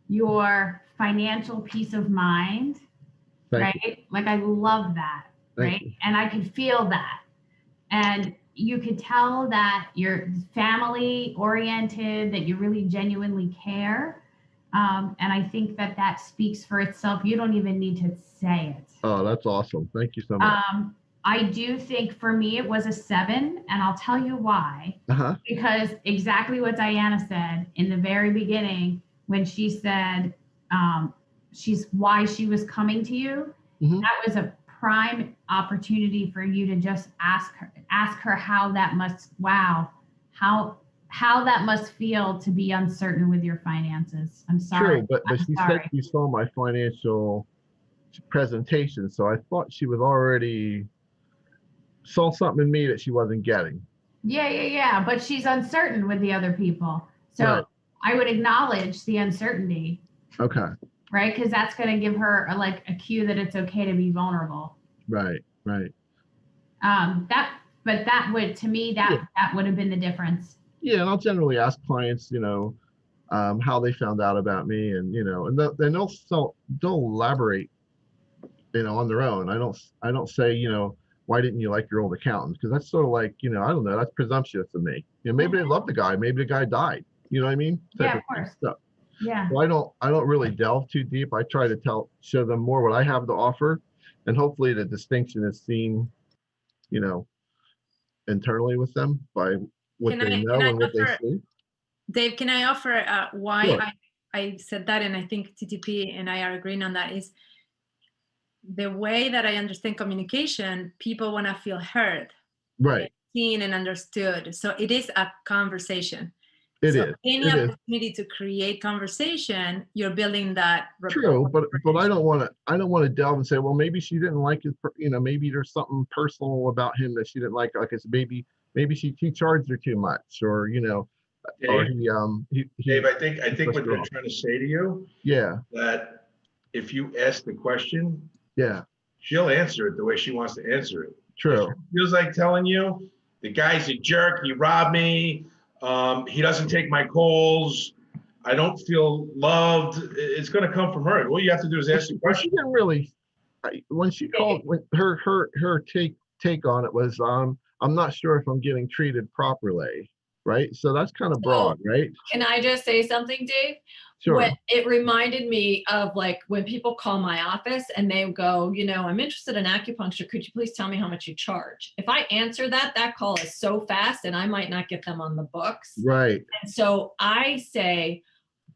S8: your financial peace of mind,
S6: Thank
S8: right? Like I love that, right? And I could feel that. And you could tell that you're family oriented, that you really genuinely care. And I think that that speaks for itself. You don't even need to say it.
S6: Oh, that's awesome. Thank you so much.
S8: I do think for me, it was a 7, and I'll tell you why. Because exactly what Diana said in the very beginning, when she said why she was coming to you, that was a prime opportunity for you to just ask her how that must, how that must feel to be uncertain with your finances. I'm sorry.
S6: True, but she said she saw my financial presentation, so I thought she was already saw something in me that she wasn't getting.
S8: Yeah. But she's uncertain with the other people. So I would acknowledge the uncertainty.
S6: Okay.
S8: Right? Because that's going to give her a cue that it's okay to be vulnerable.
S6: Right.
S8: That would, to me, that would have been the difference.
S6: Yeah, and I'll generally ask clients, how they found out about me, and they'll elaborate, on their own. I don't say, why didn't you like your old accountant? Because that's sort of like, I don't know, that's presumptuous of me. Maybe they love the guy, maybe the guy died. You know what I mean?
S8: Yeah, of course.
S6: Stuff.
S8: Yeah.
S6: So I don't really delve too deep. I try to show them more what I have to offer, and hopefully the distinction is seen, internally with them by what they know and what they see.
S4: Dave, can I offer why
S6: Sure.
S4: I said that, and I think TTP and I are agreeing on that, is the way that I understand communication, people want to feel heard,
S6: right,
S4: seen and understood. So it is a conversation.
S6: It
S4: so
S6: is.
S4: Any opportunity to create conversation, you're building that rapport.
S6: True, but I don't want to delve and say, well, maybe she didn't like his, maybe there's something personal about him that she didn't like. Like I said, maybe he charged her too much, or
S11: Dave,
S6: or
S11: Dave, I think what they're trying to say to you, that if you ask the question, she'll answer it the way she wants to answer it.
S6: True.
S11: If she feels like telling you the guy's a jerk, he robbed me, he doesn't take my calls, I don't feel loved, it's going to come from her. All you have to do is ask the question.
S6: She didn't really, when she called, when her take on it was, I'm not sure if I'm getting treated properly. Right. So that's kind of broad, right?
S2: Can I just say something, Dave?
S6: Sure.
S2: It reminded me of when people call my office and they go, I'm interested in acupuncture. Could you please tell me how much you charge? If I answer that call is so fast and I might not get them on the books.
S6: Right.
S2: And so I say,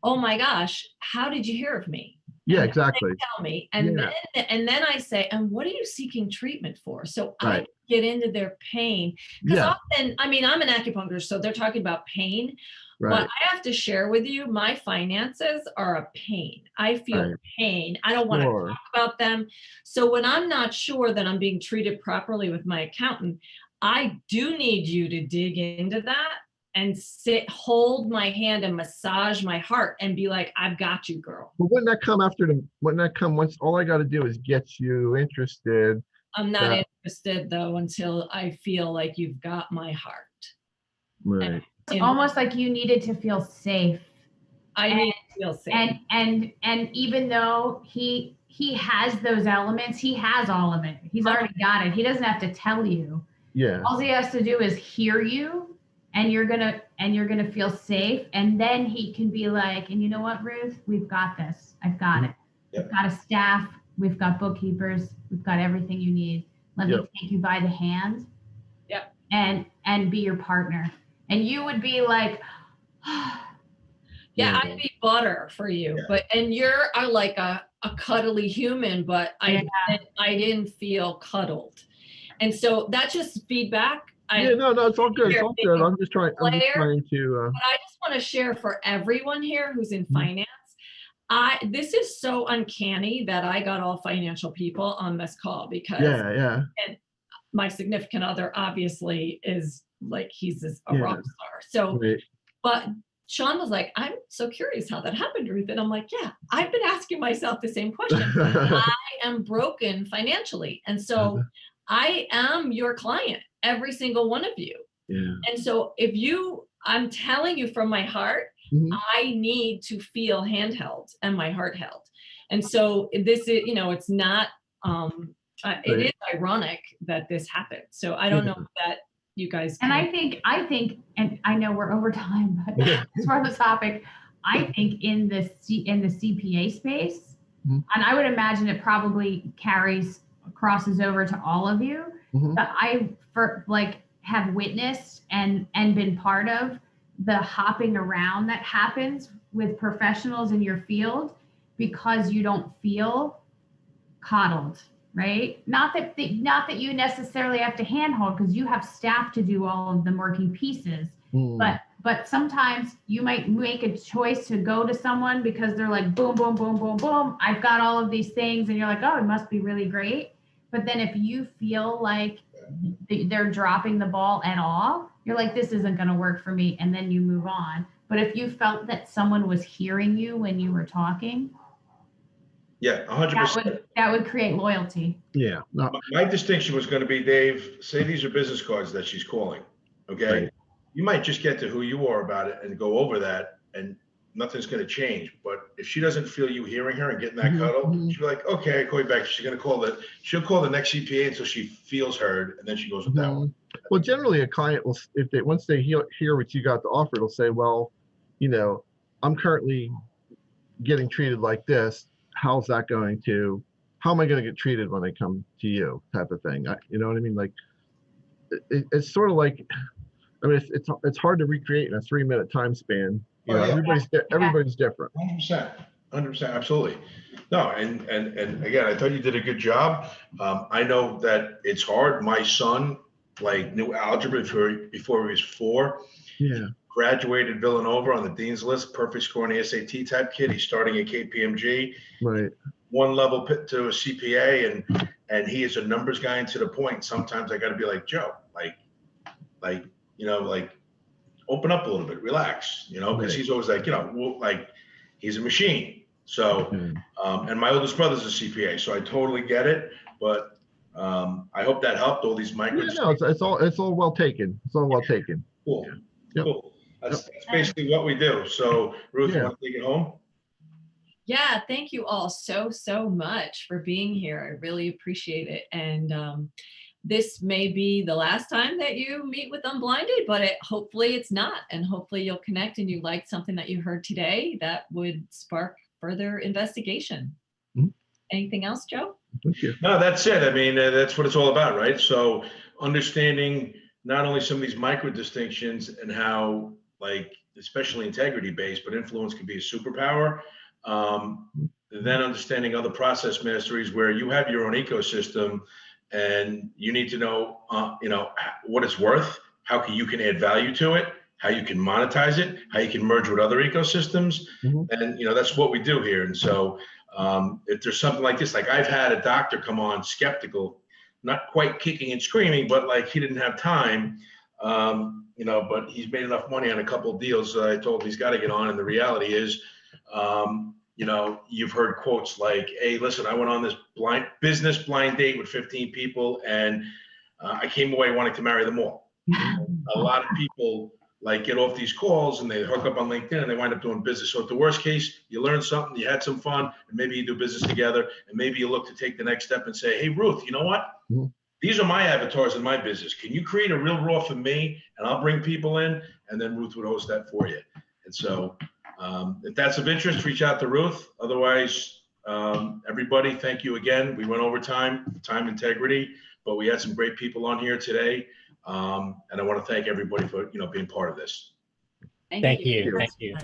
S2: oh my gosh, how did you hear of me?
S6: Yeah,
S2: and
S6: exactly.
S2: Tell me. And then I say, and what are you seeking treatment for? So I get into their pain. Because often, I'm an acupuncturist, so they're talking about pain. Right. But I have to share with you, my finances are a pain. I feel pain. I don't want to talk about them. So when I'm not sure that I'm being treated properly with my accountant, I do need you to dig into that and hold my hand and massage my heart and be like, I've got you, girl.
S6: But wouldn't that come once all I got to do is get you interested?
S2: I'm not interested though, until I feel like you've got my heart.
S6: Right.
S8: It's almost like you needed to feel safe.
S2: I need to feel safe.
S8: And even though he has those elements, he has all of it. He's already got it. He doesn't have to tell you.
S6: Yeah.
S8: All he has to do is hear you, and you're gonna feel safe. And then he can be like, and you know what, Ruth? We've got this. I've got it.
S11: Yep.
S8: We've got a staff. We've got bookkeepers. We've got everything you need. Let me take you by the hand.
S2: Yep.
S8: And be your partner. And you would be like,
S2: I'd be butter for you, and you're like a cuddly human, but I didn't feel cuddled. And so that's just feedback.
S6: No, it's all good. It's all good. I'm just trying to.
S2: But I just want to share for everyone here who's in finance. This is so uncanny that I got all financial people on this call because
S6: Yeah.
S2: And my significant other obviously is like, he's a rock star. So, but Sean was like, I'm so curious how that happened, Ruth. And I'm like, yeah, I've been asking myself the same question. I am broken financially. And so I am your client, every single one of you.
S6: Yeah.
S2: And so I'm telling you from my heart, I need to feel handheld and my heart held. And so this is, it's not, it is ironic that this happened. So I don't know that you guys
S8: can. And I think, and I know we're over time, but as far as the topic, I think in the CPA space, and I would imagine it probably crosses over to all of you, but I have witnessed and been part of the hopping around that happens with professionals in your field because you don't feel coddled, right? Not that you necessarily have to handhold because you have staff to do all of the working pieces, but sometimes you might make a choice to go to someone because they're like, boom, boom, boom, boom, boom. I've got all of these things. And you're like, oh, it must be really great. But then if you feel like they're dropping the ball at all, you're like, this isn't going to work for me. And then you move on. But if you felt that someone was hearing you when you were talking,
S11: yeah, 100%.
S8: That would create loyalty.
S6: Yeah. No.
S11: My distinction was going to be, Dave, say these are business cards that she's calling. Okay. Right. You might just get to who you are about it and go over that and nothing's going to change. But if she doesn't feel you hearing her and getting that cuddle, she'll be like, okay, I'll call you back. She'll call the next CPA until she feels heard. And then she goes with that one.
S6: Well, generally a client will, once they hear what you got to offer, they'll say, well, I'm currently getting treated like this. How am I going to get treated when I come to you, type of thing. You know what I mean? Like it's sort of like, I mean, it's hard to recreate in a 3-minute time span. Everybody's different.
S11: 100%, absolutely. No, and again, I thought you did a good job. I know that it's hard. My son knew algebra before he was 4.
S6: Yeah.
S11: Graduated Villanova on the dean's list, perfect score on the SAT type kid. He's starting at KPMG.
S6: Right.
S11: One level to a CPA, and he is a numbers guy and to the point. Sometimes I got to be like, Joe, open up a little bit, relax, because he's always like, he's a machine. So, and my oldest brother's a CPA, so I totally get it. But I hope that helped all these micro.
S6: Yeah, no, it's all well taken. It's all well taken.
S11: Cool.
S6: Yeah. Yep.
S11: Cool. That's basically what we do. So, Ruth, you want to take it home?
S2: Yeah, thank you all so much for being here. I really appreciate it. And this may be the last time that you meet with Unblinded, but hopefully it's not. And hopefully you'll connect and you liked something that you heard today that would spark further investigation. Anything else, Joe?
S6: Thank you.
S11: No, that's it. I mean, that's what it's all about, right? So understanding not only some of these micro distinctions and how, especially integrity based, but influence can be a superpower. Then understanding other process masteries where you have your own ecosystem and you need to know, what it's worth, how you can add value to it, how you can monetize it, how you can merge with other ecosystems. And, that's what we do here. And so if there's something like this, I've had a doctor come on skeptical, not quite kicking and screaming, but he didn't have time, but he's made enough money on a couple of deals. I told him he's got to get on. And the reality is, you've heard quotes like, hey, listen, I went on this business blind date with 15 people and I came away wanting to marry them all. A lot of people get off these calls and they hook up on LinkedIn and they wind up doing business. So at the worst case, you learn something, you had some fun, and maybe you do business together, and maybe you look to take the next step and say, hey, Ruth, you know what? These are my avatars in my business. Can you create a real raw for me? And I'll bring people in, and then Ruth would host that for you. And so if that's of interest, reach out to Ruth. Otherwise, everybody, thank you again. We went over time integrity, but we had some great people on here today. And I want to thank everybody for, being part of this.
S5: Thank you. Thank you.